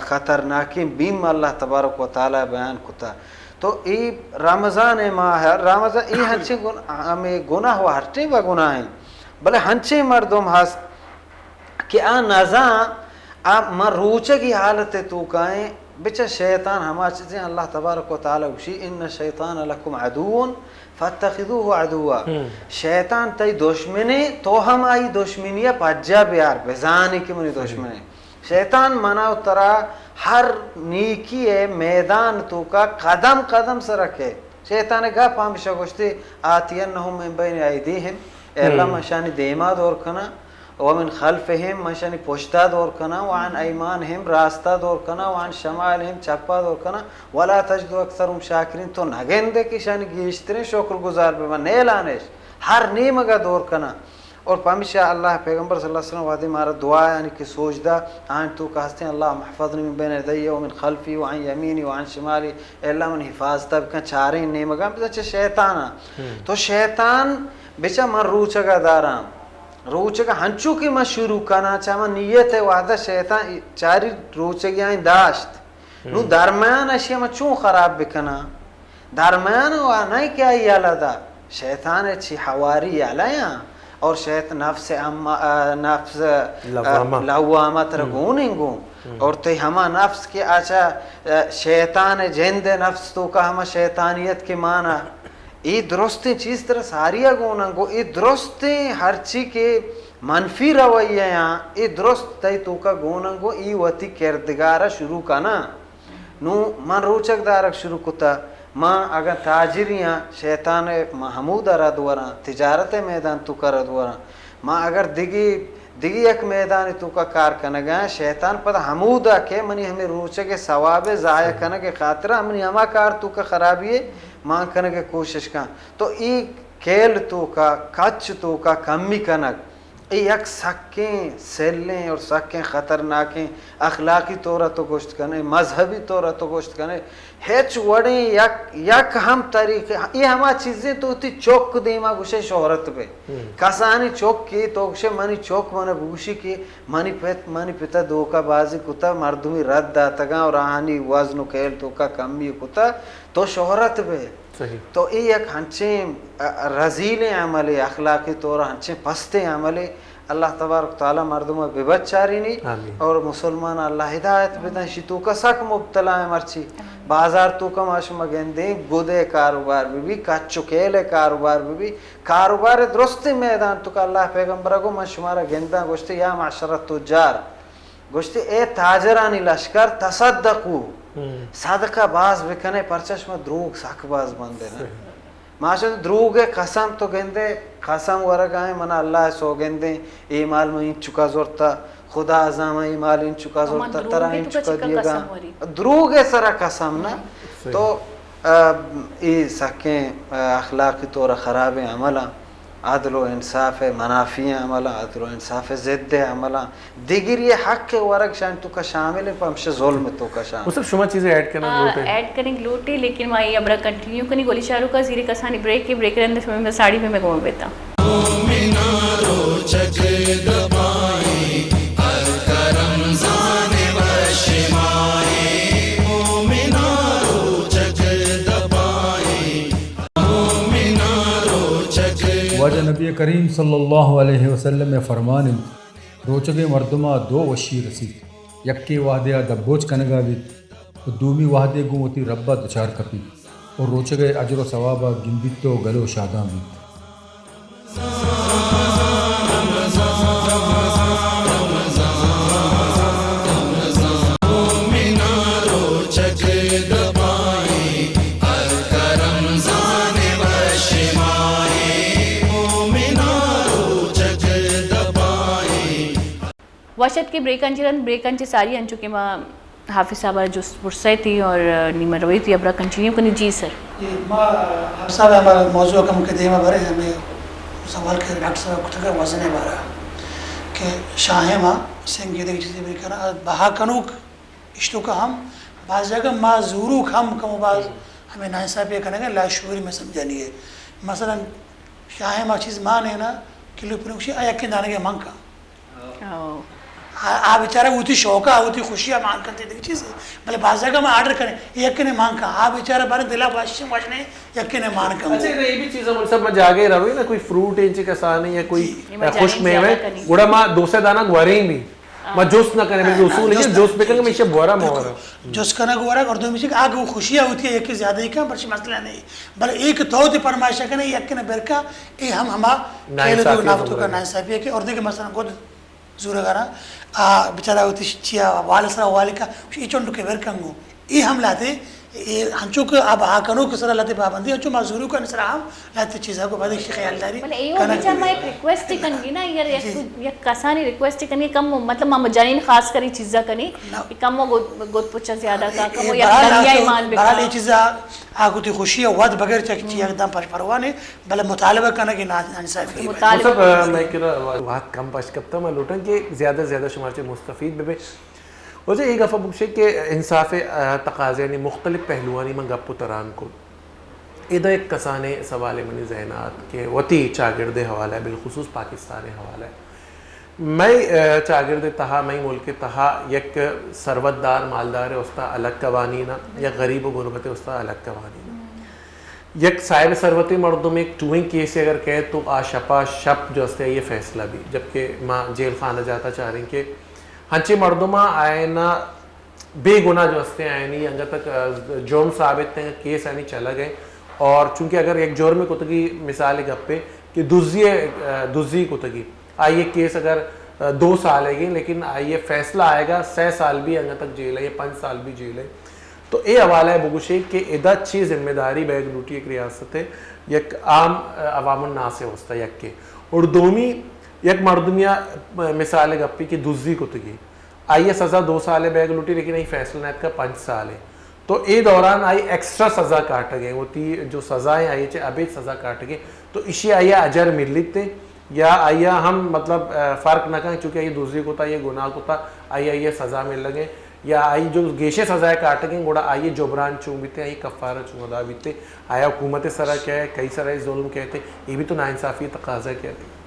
Speaker 3: خطرناکی بیم اللہ تبارک و تعالی بیان کتا. تو ای رمضان ماہ ہے رمضان ای ہنچے ہمیں گناہ و ہرٹے و گناہ ہیں بلے ہنچے مردم ہست کہ آ نزاں آپ من روچے کی حالت تو کائیں بچہ شیطان ہما چیزیں اللہ تبارک و تعالی وشی ان شیطان لکم عدوون فاتخذوه عدوا. شیطان تی دشمنی تو ہم آئی دشمنیہ پجا بیار بزانی کی منی دشمنی. شیطان مناو ترا ہر نیکی میدان تو کا قدم قدم سے رکھے. شیطان گا پامشا گوشتی آتینہم من بین ایدیہم اے اللہ مشانی دیما دور کنا ومن خلفہم مشانی پشتا دور کنا وعن ایمانہم راستہ دور کنا وعن شمالہم چپا دور کنا ولا تجدو اکثرهم شاکرین. تو نگن دے کی شانی گیشترین شکر گزار بے من نیلانش ہر نیمگا دور کنا. اور پہمیشہ اللہ پیغمبر صلی اللہ علیہ وسلم وعدی مارا دعا یعنی کہ سوچ دا آن تو کہستے ہیں اللہ محفظنی من بین یدی ومن خلفی وعن یمینی وعن شمالی اے اللہ من حفاظتا بکن چاریں نیمگا بچہ شیطانا. تو شیطان بچہ من روچگا دارام روچگا ہنچو کی میں شروع کرنا چاہما نیت ہے وعدہ شیطان چاری روچگی آئیں داشت نو درمیان اشیاء میں چون خراب بکنا درمیان وعنی کیا یالا دا شیطان چی حواری یالا یا اور شیطان نفس لوامت رگونیں گوں اور تی ہما نفس کے آچا شیطان جند نفس تو کا ہما شیطانیت کے معنی ای درستیں چیز طرح ساریہ گونن گو ای درستیں ہر چی کے منفی رویہ یہاں ای درست تی تو کا گونن گو ای وطی کردگارہ شروع کنا. نو من روچک دارک شروع کتا ماں اگر تاجریاں شیطان محمود را دوران تجارت میدان تو کا را دوران ماں اگر دیگی ایک میدان تو کا کار کنگا شیطان پتہ حمودہ کے منی ہمیں روچک ثواب ضائع کنگے خاطرہ ہمیں ہما کار تو کا خرابی ہے ماں کنگے کوشش کن. تو ای کھیل تو کا کچ تو کا کمی کنگ ای یک سکیں سیلیں اور سکیں خطرناکیں اخلاقی طورہ تو گوشت کنے مذہبی طورہ تو گوشت کنے ہیچ وڑیں یک ہم طریقے یہ ہما چیزیں تو تی چوک دیما گوشے شہرت پہ کسانی چوک کی تو گوشے منی چوک منی بوشی کی منی پتا دوکا بازی کتا مردمی رد داتگاں اور آہانی وزن و کھیل تو کا کمی کتا تو شہرت پہ. تو یہ ایک ہنچیں رزیل عملے اخلاقی طور ہنچیں پستے عملے اللہ تبارک تعالی مردمہ ببت چاری نہیں اور مسلمان اللہ ہدایت بدن شی تو کا سک مبتلا ہے مرچی بازار تو کا معاشمہ گندیں گودے کاروبار بھی کچو کیلے کاروبار بھی کاروبار درست میدان تو کا اللہ پیغمبرہ کو من شمارا گندہ گوشتے یا معاشرت تجار گوشتے اے تاجرانی لشکر تصدقو صدقہ باز بکنے پرچش میں دروگ سک باز بندے نا معاشر دروگ قسم تو گندے قسم ورگائیں منا اللہ سو گندیں ای مال میں ان چکا زورتا خدا ازام ای مال ان چکا زورتا ترہ ان چکا دیے گا دروگ سرا قسم نا. تو ای سکیں اخلاقی طور خراب عملہ عدل و انصاف منافی عملہ عدل و انصاف ضد عملہ دیگر یہ حق کے ورق شان تو کا شامل ہے پمش ظلم تو کا شامل
Speaker 2: وہ سب شما چیزیں ایڈ کرنا لوٹے
Speaker 1: ایڈ کریں لوٹے لیکن میں ابرا کنٹینیو کرنی گولی شاہ رخ کا زیر کسانی بریک کے بریک رہنے شما میں ساڑی میں گھوم بیتا
Speaker 6: روچک دبائیں کرم زان وشمائیں مومنا روچک دبائیں مومنا روچک.
Speaker 5: واجہ نبی کریم صلی اللہ علیہ وسلم میں فرمان روچگے مردمہ دو وشی رسید یکی وحدہ دبوچ کنگا بیت دومی وحدے گوتی ربہ دچار کپی اور روچگے اجر و ثوابہ گندت تو گلو شاداں بیت.
Speaker 1: واشد کے بریک انچے ساری انچو کے ماں حافظ صاحبہ جو پرسے تھی اور نیمہ روئی تھی ابرا کنٹینیو کرنی. جی سر
Speaker 4: یہ ماں حافظ صاحب ہمارا موضوع کا مقدمہ بھرے ہمیں سوال کے ڈاکٹر صاحب کو تھا وزن بارہ کہ شاہ ماں سنگی دیکھ چیزیں بھی کرنا بہا کنوک اشتو کا ہم بعض جگہ ما زوروک ہم کم بعض ہمیں ناانصافی یہ کرنے گا لا شعوری میں سمجھانی ہے مثلا شاہ ماں چیز مان ہے نا کلو پنوکشی آیا کن دانے کے منگ کا آ بیچارہ ہوتی شوقہ ہوتی خوشیاں مان کرتے دیکھ چیز ہے بلے بعض جگہ میں آرڈر کریں یقین مان کا آ بیچارہ بارے دلا باشم واجنے یقین مان کا
Speaker 2: اچھا یہ بھی چیز ہے سب میں جاگے رہا ہوئی نا کوئی فروٹ انچی کسانی یا کوئی خوش میوے گوڑا ماں دو سے دانا گواریں بھی ماں جوس نہ کریں بلکہ اصول ہے جوس بکن گے میں اسے بورا مہورا
Speaker 4: جوس کرنا گوارا اور دو میں سے آگے وہ خوشیاں ہوتی ہے ایک زیادہ ہی کم برچی مسئلہ نہیں بل ایک توتی پرمائشہ کرنے یقین برکا اے ہم ہما کھیلے دو نافتوں کا نائنصافی ہے کہ اور دیکھ مثلا خود زورہ گانا بیچارہ ہوتی چیا والسرہ والکا یہ چونڈو کے برکنگو یہ ہم لاتے ہنچو کہ اب آکنو کسرہ لاتے پابندی ہنچو معذورو کا نسرہ ہم لاتے چیزہ کو بعد ایک خیال داری
Speaker 1: بلے ایو بیچار میں ایک ریکویسٹ کنگی نا یک کسانی ریکویسٹ کنگی کم مطلب ماں مجانین خاص کری چیزہ کنی کم وہ گود پوچھا زیادہ کا کم وہ یک دریا ایمان بکا
Speaker 4: برحال یہ چیزہ آگو تی خوشی ہے وعد بغیر چکی اقدام پاش پروانے بلے مطالبہ کرنا کہ نانصافی
Speaker 2: مطلب میں کہہ رہا وقت کم پاش کبتا میں لوٹا کہ زیادہ زیادہ شمار سے مستفید بے وجہ ایک افا بکشے کہ انصاف تقاضے یعنی مختلف پہلوانی من گپ تران کو ادھا ایک کسانے سوالے منی ذہنات کہ وطی چاگرد حوالہ ہے بالخصوص پاکستانی حوالہ ہے میں چاگرد تہا میں ملک تہا یک ثروت دار مالدار استا الگ قوانینا یا غریب و غربت استا الگ قوانینا یک صاحب ثروتی مردم ایک ٹوئنگ کیسی اگر کہے تو آشپا شپ جو استے یہ فیصلہ بھی جبکہ ماں جیل خانہ جاتا چاہ رہی کہ ہنچے مردمہ آئینا بے گناہ جو ہستے آئینی انگا تک جرم ثابت ہیں کیس آئینی چلا گئے اور چونکہ اگر ایک جرم کتگی مثال گپ پہ کہ دزی کتگی آئیے کیس اگر 2 سال ہے گی لیکن آئیے فیصلہ آئے گا 6 سال بھی انگا تک جیل ہے یا 5 سال بھی جیل ہے تو اے حوالہ ہے بگوشے کہ ادھا چی ذمہ داری بیگ لوٹی ایک ریاست ہے یک عام عوام الناس ہوستا یک کے اور دومی یک مردمیہ مثال گپی کی دزی کتگی آئیے سزا 2 سال ہے بیگ لوٹی لیکن آئی فیصلہ نیت کا 5 سال ہے تو اے دوران آئی ایکسٹرا سزا کاٹ گئے ہوتی جو سزائیں آئیے چھے ابھی سزا کاٹ گئے تو اسی آئیے اجر مل لیتے یا آئیے ہم مطلب فرق نہ کہیں چونکہ آئیے دوسری کو تھا یہ گناہ کو تھا آئیے سزا مل لگے یا آئی جو گیشے سزائے کاٹ گئے گوڑا آئیے جبران چون بیتے آئیے کفارہ چون ادا بیتے آیا حکومت سرہ کیا ہے کئی سرہ ظلم کہتے یہ بھی تو ناانصافی تقاضا کہتے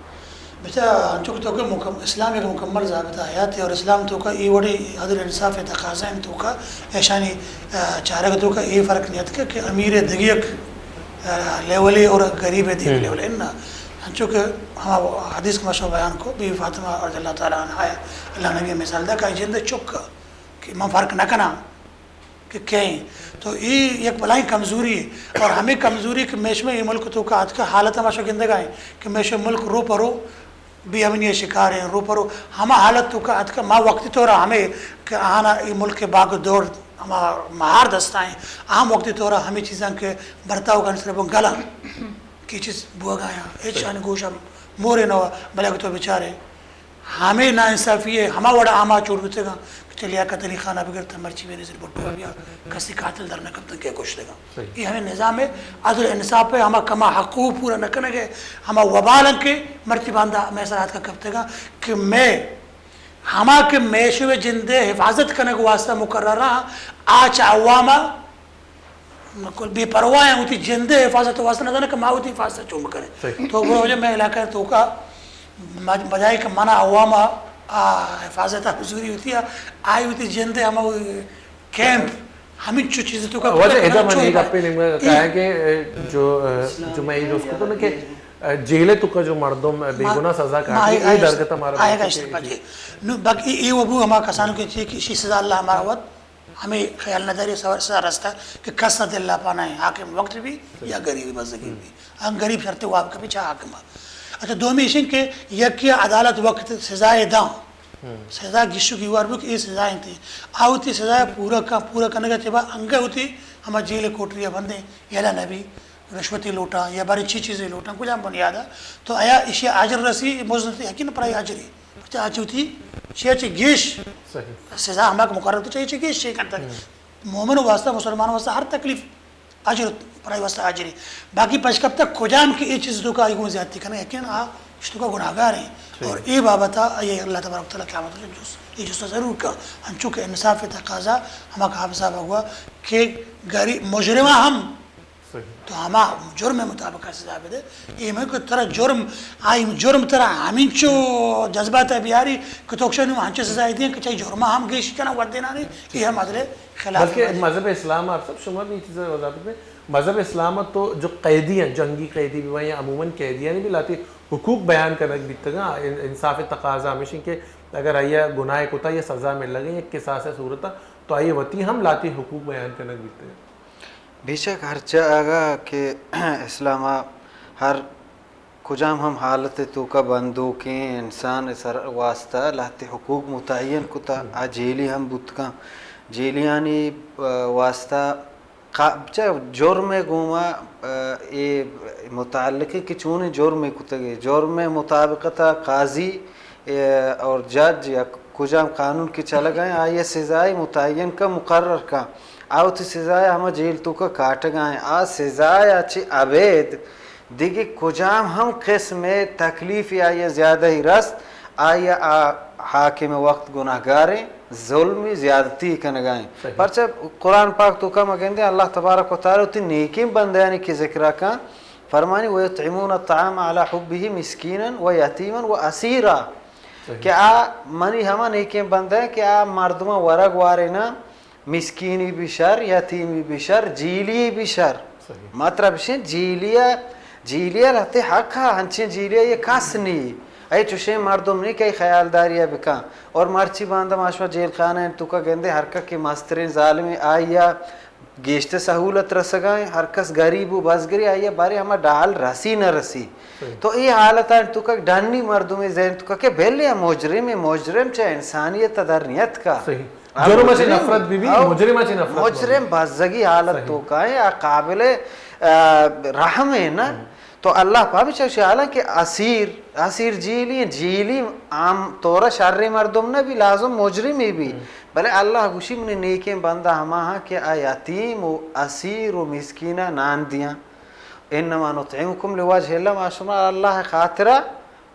Speaker 4: بیچا چونکہ تو کہ اسلام ایک مکمل ضابطہ حیات ہے اور اسلام تو کا یہ وڑی عدل انصاف تقاضا ہے تو کا ایشانی چارہ تو کا یہ فرق نہیں کہ امیر دگیک لیولی اور غریب دیگ لیولی انہا چونکہ ہم حدیث کا مشہور بیان کو بی فاطمہ رضی اللہ تعالیٰ عنہ آیا اللہ نبی مثال دا کہ جند چک کہ میں فرق نہ کنا کہ کہیں تو یہ ایک بلائی کمزوری ہے اور ہمیں کمزوری کہ میش میں یہ ملک تو کا آج کا حالت ہماشا گندگا ہے کہ میش ملک رو پرو بھی ہمیں یہ شکار ہیں رو پرو ہما حالت تو کا آج کا ماں وقتی تو رہا ہمیں کہ آنا یہ ملک کے باغ دور ہما مہار دستا ہیں اہم وقتی تو رہا ہمیں چیزاں کے برتاؤ کا نصرف گلا کی چیز بوا گایا ایک شان گوشا مورے نوا بلکہ تو بیچارے ہمیں نا انصافی ہے ہما وڑا آما چوڑ بیتے گا چلیا قتلی خانہ بگرتا مرچی میں نظر بڑھ پڑا کسی قاتل در نکب تن کیا کچھ دے گا یہ ہمیں نظام ہے عدل انصاف پہ ہما کما حقوق پورا نکنے گے ہما وبالن کے مرچی باندھا محسرات کا کب دے گا کہ میں ہما کے میشو جندے حفاظت کرنے کو واسطہ مقرر رہا آج عواما بے پرواہ ہوتی جندے حفاظت واسطہ نہ کہ ماں ہوتی حفاظت چوم کرے تو وہ وجہ میں علاقہ تو کا بجائے کہ منع عواما حفاظت حضوری ہوتی ہے آئی ہوتی جندے ہمیں کیمپ ہمیں جو چیزیں تو کا
Speaker 2: وجہ ادھا میں ایک اپنے نمگا کہا ہے کہ جو میں یہ اس کو تو نا کہ جیلے تو کا جو مردم بے گناہ سزا کاٹی یہ درگتا ہمارا
Speaker 4: آئے گا اس طرح جی باقی یہ وبو ہمارا کسانوں کے چیئے کہ اسی سزا اللہ ہمارا وقت ہمیں خیال نہ داری سزا رستا ہے کہ قصد اللہ پانا ہے حاکم وقت بھی یا غریبی مزدگی بھی ہم غریب شرطے وہ آپ کا پیچھا حاکم ہے اچھا دومی اشن کہ یکی عدالت وقت سزائے داں سزا گشو کی وار بک یہ سزائیں تھی آوتی سزائے پورا کرنے کا چبا انگا ہوتی ہما جیل کوٹریاں بندیں یلا نبی رشوتی لوٹا یا باری چھی چیزیں لوٹا کچھ ہم بنیاد ہے تو آیا اشی آجر رسی موزنتی حقی نہ پرائی آجری آج ہوتی شیعہ چی گیش سزا ہمارا مقرر تو چاہیے گیش شیعہ کرتا ہے مومن واسطہ مسلمان واسطہ ہر تکلیف اجر برای واسطہ اجری باقی پشکب تک کجام کی یہ چیز تو کا ایگو زیادتی کرنا یقین اس تو کا گناہگار ہیں اور یہ بابتا یہ اللہ تبارک تعالیٰ قیامت یہ جس ضرور کا ہم چونکہ انصاف تقاضا ہما کا حافظہ ہوا کہ گری مجرمہ ہم تو ہما جرم مطابق سزا دے یہ میں کہ ترا جرم آئی جرم ترا ہمین چو جذبات بیاری کہ توکشن ہنچ سزا دیں کہ چاہیے جرمہ ہم گیش کنا ور دینا نہیں یہ ہم عدل خلاف
Speaker 2: بلکہ مذہب اسلام آپ سب شما بھی چیزیں وضاحت میں مذہب اسلام تو جو قیدی ہیں جنگی قیدی بھی وہیں عموماً قیدیاں بھی لاتی حقوق بیان کرنے بھی تگا انصاف تقاضا ہمیشہ کہ اگر آئیے گناہ کوتا یہ سزا مل لگے ایک قصاص صورتا تو آئیے وطی ہم لاتی حقوق بیان کرنے بھی تگا
Speaker 3: بے شک ہر چاہا کہ اسلام ہر کجام ہم حالت تو کا بندوقیں انسان سر واسطہ لاتے حقوق متعین کتا جیلی ہم بتکا جیلیانی واسطہ جرم گوما یہ متعلق ہے کہ چون جرم کتگے جرم مطابقتا قاضی اور جج یا کجام قانون کی چلا گئے آئیے سزائے متعین کا مقرر کا آو تی سزائے ہم جیل تو کا کاٹ گئے سزائے اچھی عبید دیکھیں کجام ہم قسم تکلیف آئیے زیادہ ہی رست آئیے حاکم وقت گناہگاریں ظلمی زیادتی کنگائیں پرچہ قرآن پاک تو کا مگندے اللہ تبارک و تعالی تی نیکیم بندیانی کی ذکرہ کا فرمانی وَيُطْعِمُونَ الطَّعَامَ عَلَى حُبِّهِ مِسْكِينًا وَيَتِيمًا وَأَسِيرًا کہ منی ہما نیکیم بندے کہ مردمہ ورگ وارینا مسکینی بھی شر یتیمی بھی شر جیلی بھی شر مطلب شن جیلیہ رہتے حق ہنچیں جیلیہ یہ کس نہیں ای چوشے مردم نہیں کئی خیالداریہ بکا اور مرچی باندہ معاشمہ جیل خانہ تو کا گندے ہرکا کے مسترین ظالمی آئیا گیشت سہولت رسگائیں ہر کس غریب و بزگری آئیے بارے ہمیں ڈال رسی نہ رسی تو یہ حالت ہے تو کہ ڈنی مردم ذہن تو کہ بھلے مجرم چاہے انسانیت درنیت کا
Speaker 2: جرم سے نفرت بھی مجرم سے نفرت
Speaker 3: مجرم بازگی حالت تو کا ہے قابل رحم ہے نا تو اللہ پاک چاہے حالانکہ اسیر جیلی عام طور شر مردم نہ بھی لازم مجرمی بھی بلے اللہ گوشی من نیکیں بندہ ہماہاں کہ یتیم و اسیر و مسکینہ نان دیاں انما نطعمکم لوجہ اللہ معاشمہ اللہ خاطرہ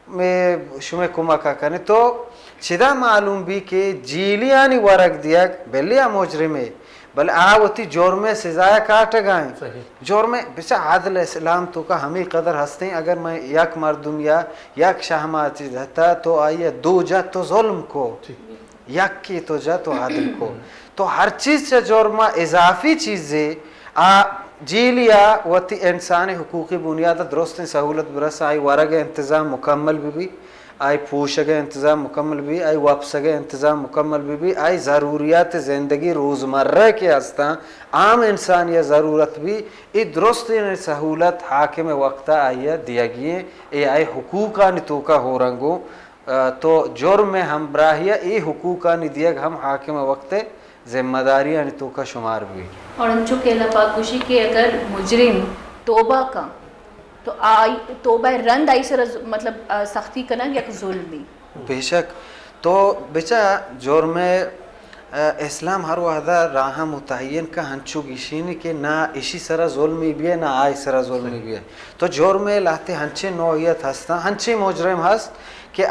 Speaker 3: میں شمع کمکہ کرنے تو چدا معلوم بھی کہ جیلیانی ورک دیا بلیا مجرمی بل آوتی جرم سزائے کاٹ گائیں جرم بچہ عادل اسلام تو کا ہمیں قدر ہستے ہیں اگر میں یک مردم یا یک شہماتی رہتا تو آئیے دو جا تو ظلم کو یک کی تو جا تو عادل کو تو ہر چیز سے جرم اضافی چیزیں جیلیا وتی انسانی حقوقی بنیاد درست سہولت برس آئی ورگ انتظام مکمل بھی آئی پوشگ انتظام مکمل بھی آئی واپسگ انتظام مکمل بھی آئی ضروریات زندگی روزمرہ کے ہستا عام انسانی ضرورت بھی ای درست سہولت حاکم وقتہ آئیے دیا گئے ای آئی حقوقانی توکا ہو رنگو تو جرم ہمراہیہ ای حقوقانی دیا ہم حاکم وقت ذمہ داریاں توکا شمار بھی
Speaker 1: اور انچو کہ اللہ پاک خوشی کہ اگر مجرم توبہ کا تو توبہ رند آئی سر مطلب سختی کرنا یا ظلم بھی
Speaker 3: بے شک تو بچہ جرم اسلام ہر وحدہ راہ متعین کا ہنچو گیشینی کہ نہ اسی سرا ظلمی بھی ہے نہ آئی سرا ظلمی بھی ہے تو جرم لاتے ہنچے نوعیت ہستا ہنچے مجرم ہست کہ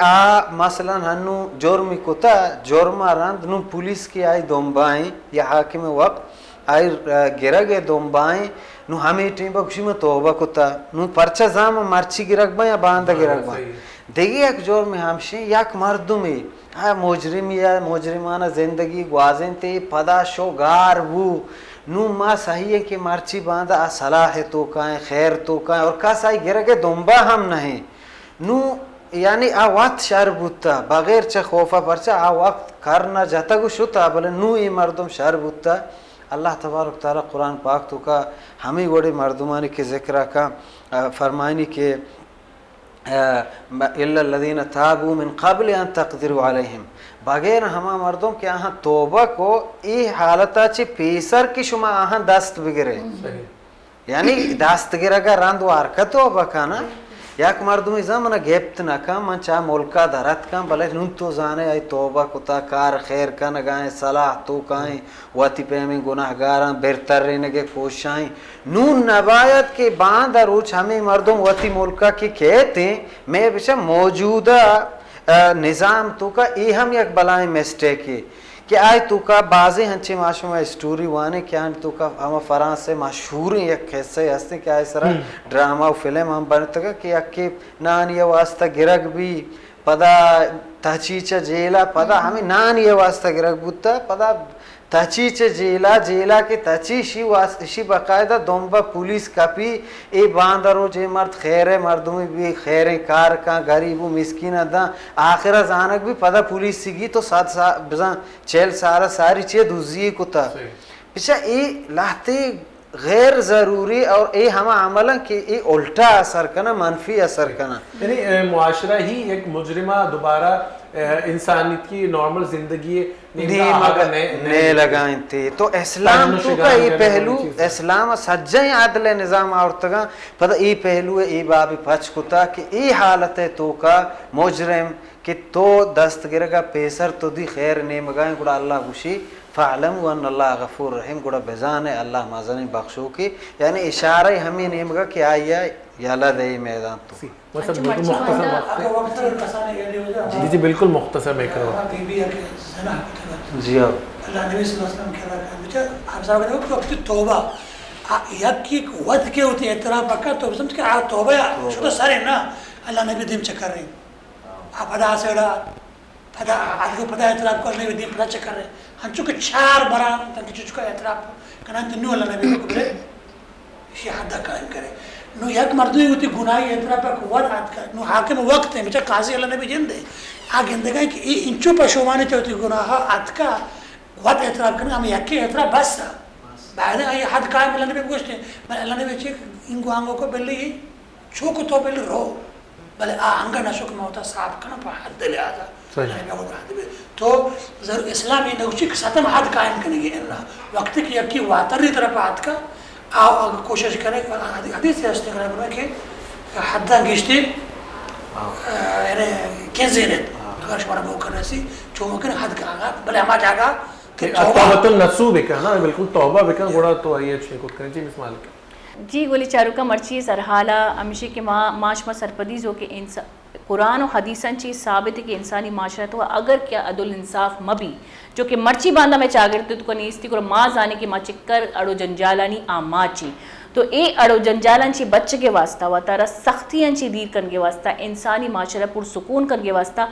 Speaker 3: مثلا ہنو جرمی کتا جرم رند نو پولیس کی آئی دومبائیں یا حاکم وقت آئی گرگ دومبائیں نو ہمیں ٹیم بکشی میں توبہ کتا نو پرچہ زام مرچی گرگ با یا باندہ گرگ با دیگی ایک جرم ہمشی یک مردمی مجرمی یا مجرمانہ زندگی گوازن تے پدا شوگار وہ نو ما صحیح ہے کہ مرچی باندہ صلاح تو کائیں خیر تو کائیں اور کس آئی گرگ دومبا ہم نہیں نو یعنی وقت شر بودتا بغیر چه خوفا پرچه وقت کرنا جاتا گو شتا بلے نوی مردم شر بودتا اللہ تبارک تعالی قرآن پاک تو کا ہمیں وڑے مردمانی کے ذکرہ کا فرمائنی کہ الا الذین تابوا من قبل ان تقدروا علیہم بغیر ہما مردم کہ آہاں توبہ کو ای حالتا چی پیسر کی شما آہاں دست بگرے یعنی دست گرہ کا رند وارکا توبہ کانا یک مردمی زمان گیبت نکم من چا ملکا درت کم بلے نون تو زانے ای توبہ کتا کار خیر کن گائیں صلاح تو کائیں واتی پیمیں گناہ گاران بہتر رہنے کے کوشائیں نون نبایت کے باندھ روچ ہمیں مردم واتی ملکا کی کہتے ہیں میں بچہ موجودہ نظام تو کا ای ہم یک بلائیں مسٹیک ہے کہ آئی تو کا بازی ہنچے معاشوں میں اسٹوری وانے کیا تو کا ہم فرانس سے مشہور ہیں یک قصے ہستے کہ آئی سرا ڈرامہ و فلم ہم بنتا گا کہ اکی نانی واسطہ گرگ بھی پدا تحچیچہ جیلا پدا ہمیں نانی واسطہ گرگ بودتا پدا تحچیچ جیلا کے تحچیشی باقاعدہ دومبا پولیس کپی ای باندرو جے مرد خیر مردمی بھی خیریں کار کا غریب و مسکین دا آخرہ زانک بھی پدا پولیس سگی تو 40 سال ساری چیز دوزی کتا پیچھا ای لاہتے غیر ضروری اور ای ہما عملہ کہ ای الٹا اثر کنا منفی اثر کنا
Speaker 2: یعنی معاشرہ ہی ایک مجرمہ دوبارہ انسانیت کی نارمل زندگی
Speaker 3: نئے لگائیں تھے تو اسلام تو کا ای پہلو اسلام سجائیں عدل نظام آورتگا پتہ ای پہلو ای بابی پچ کتا کہ ای حالت تو کا مجرم کہ تو دست گرگا پیسر تو دی خیر نیمگائیں گوڑا اللہ گوشی فَعْلَمُوا أَنَّ اللَّهَ غَفُورٌ رحیم گوڑا بزانے اللہ مازنی بخشو کی یعنی اشارہ ہمیں نیمگا کہ آئیا یالا دے میدان تو
Speaker 2: مختصر جی بالکل مختصر میں کرو
Speaker 3: جی
Speaker 4: اللہ نبی صلی اللہ علیہ وسلم کہہ رہا ہے آپ صاحب کہتے ہیں وقت توبہ یکی ود کے ہوتی اعتراف اکر تو سمجھ کہ توبہ شدہ سارے نا اللہ نبی دیم چکر رہے آپ ادا سے ادا پدا آدھگو پدا اعتراف کرنے ہوئے دیم پدا چکر رہے ہم چونکہ چار برا تنکی چوچکا اعتراف کنان تو نو اللہ نبی کو برے اسی حدہ قائم کرے نو یک مردوی ہوتی گناہی اعتراف پر ود حد کر نو حاکم وقت ہے بچہ قاضی اللہ نبی جن دے آگے اندگاہ کہ انچو پشوانی چاہتی گناہ حد کا ود اعتراف کرنے ہمیں یکی اعتراف بس تھا بعد ہے یہ حد قائم اللہ نبی گوشتے ہیں بل اللہ نبی چیک انگو آنگو کو بلی چوکو تو بلی رو بلے آنگا نشو کما ہوتا صاحب کنا پا حد لے آتا تو اسلامی نوچی ستم حد قائم کرنے گی اللہ وقت کی یکی واتری طرف حد کا آو کوشش کرے حدیث ہے استے کرے بنا کہ حداں گشتے یعنی کین زینت اگر شمارا بہو کرنے سی چو ممکن حد کا آگا بلے ہما جاگا
Speaker 2: توبت النسو بکا نا بالکل توبہ بکا گوڑا تو آئیے اچھے کچھ کریں جی بسم اللہ
Speaker 1: جی گولی چارو کا مرچی سرحالہ ہمیشہ کہ معاشمہ سرپدیز ہو کہ قرآن و حدیثاً چیز ثابت ہے کہ انسانی معاشرت ہوا اگر کیا عدل انصاف مبی جو کہ مرچی باندھا میں چاگرتے تو کنیستی کو ماں زانے کی ماں چکر اڑو جنجالانی آماچی تو اے اڑو جنجالان چی بچ کے واسطہ و تارا سختیاں چی دیر کن کے واسطہ انسانی معاشرہ پر سکون کن کے واسطہ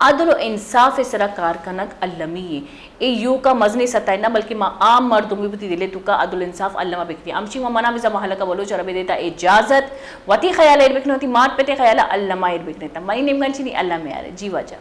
Speaker 1: عدل و انصاف سرا کار کنک اللمی ہے اے یو کا مزنی سطح نہ بلکہ ما عام مردمی بتی دلے تو کا عدل انصاف علمہ بکتی امچی ما منع مزا محلہ کا بلوچ ربی دیتا اجازت واتی خیال ایر بکنے ہوتی مات پیتے خیالہ علمہ ایر بکنے تا مانی نمگن چی نہیں علمہ آرے جی واجہ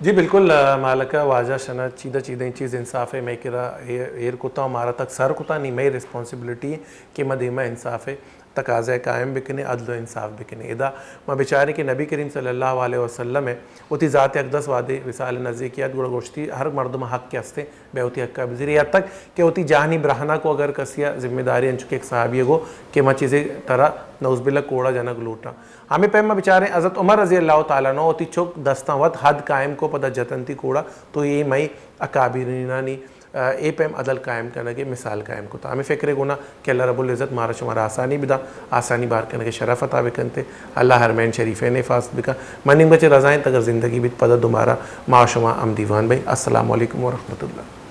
Speaker 2: جی بالکل مالکہ واجہ شنا چیدہ چیز انصاف ہے میں کرا ایر کتا ہمارا تک سر کتا نہیں میں ریسپانسبلٹی کہ مدیمہ انصاف ہے تقاضہ قائم بکنے عدل و انصاف بکنے ادا میں بیچارے کہ نبی کریم صلی اللہ علیہ وسلم ہے اتی ذات اقدس وعدے وصال نزدیکیات گوڑا گوشتی ہر مردم حق کے ہستے بے ہوتی حق کا بزیر یہاں تک کہ ہوتی جہانی برہنہ کو اگر کسیا ذمہ داری انچکے ایک صحابی گو کہ میں چیزیں طرح نوز باللہ کوڑا جنگ لوٹا ہمیں پیمہ بیچارے حضرت عمر رضی اللہ تعالیٰ نو ہوتی چوک دستان وقت حد قائم کو پتہ جتنتی کوڑا تو یہ میں اکابرینانی اے پیم عدل قائم کرنے کے مثال قائم کو تا ہمیں فکر گونا کہ اللہ رب العزت مارا شمارا آسانی بدا آسانی بار کرنے کے شرف عطا بکنتے اللہ حرمین شریفین حفاظت بکا مننگ بچے رضائیں تگر زندگی بھی پدہ دوبارہ معاشمہ ام دیوان بھائی السلام علیکم ورحمۃ اللہ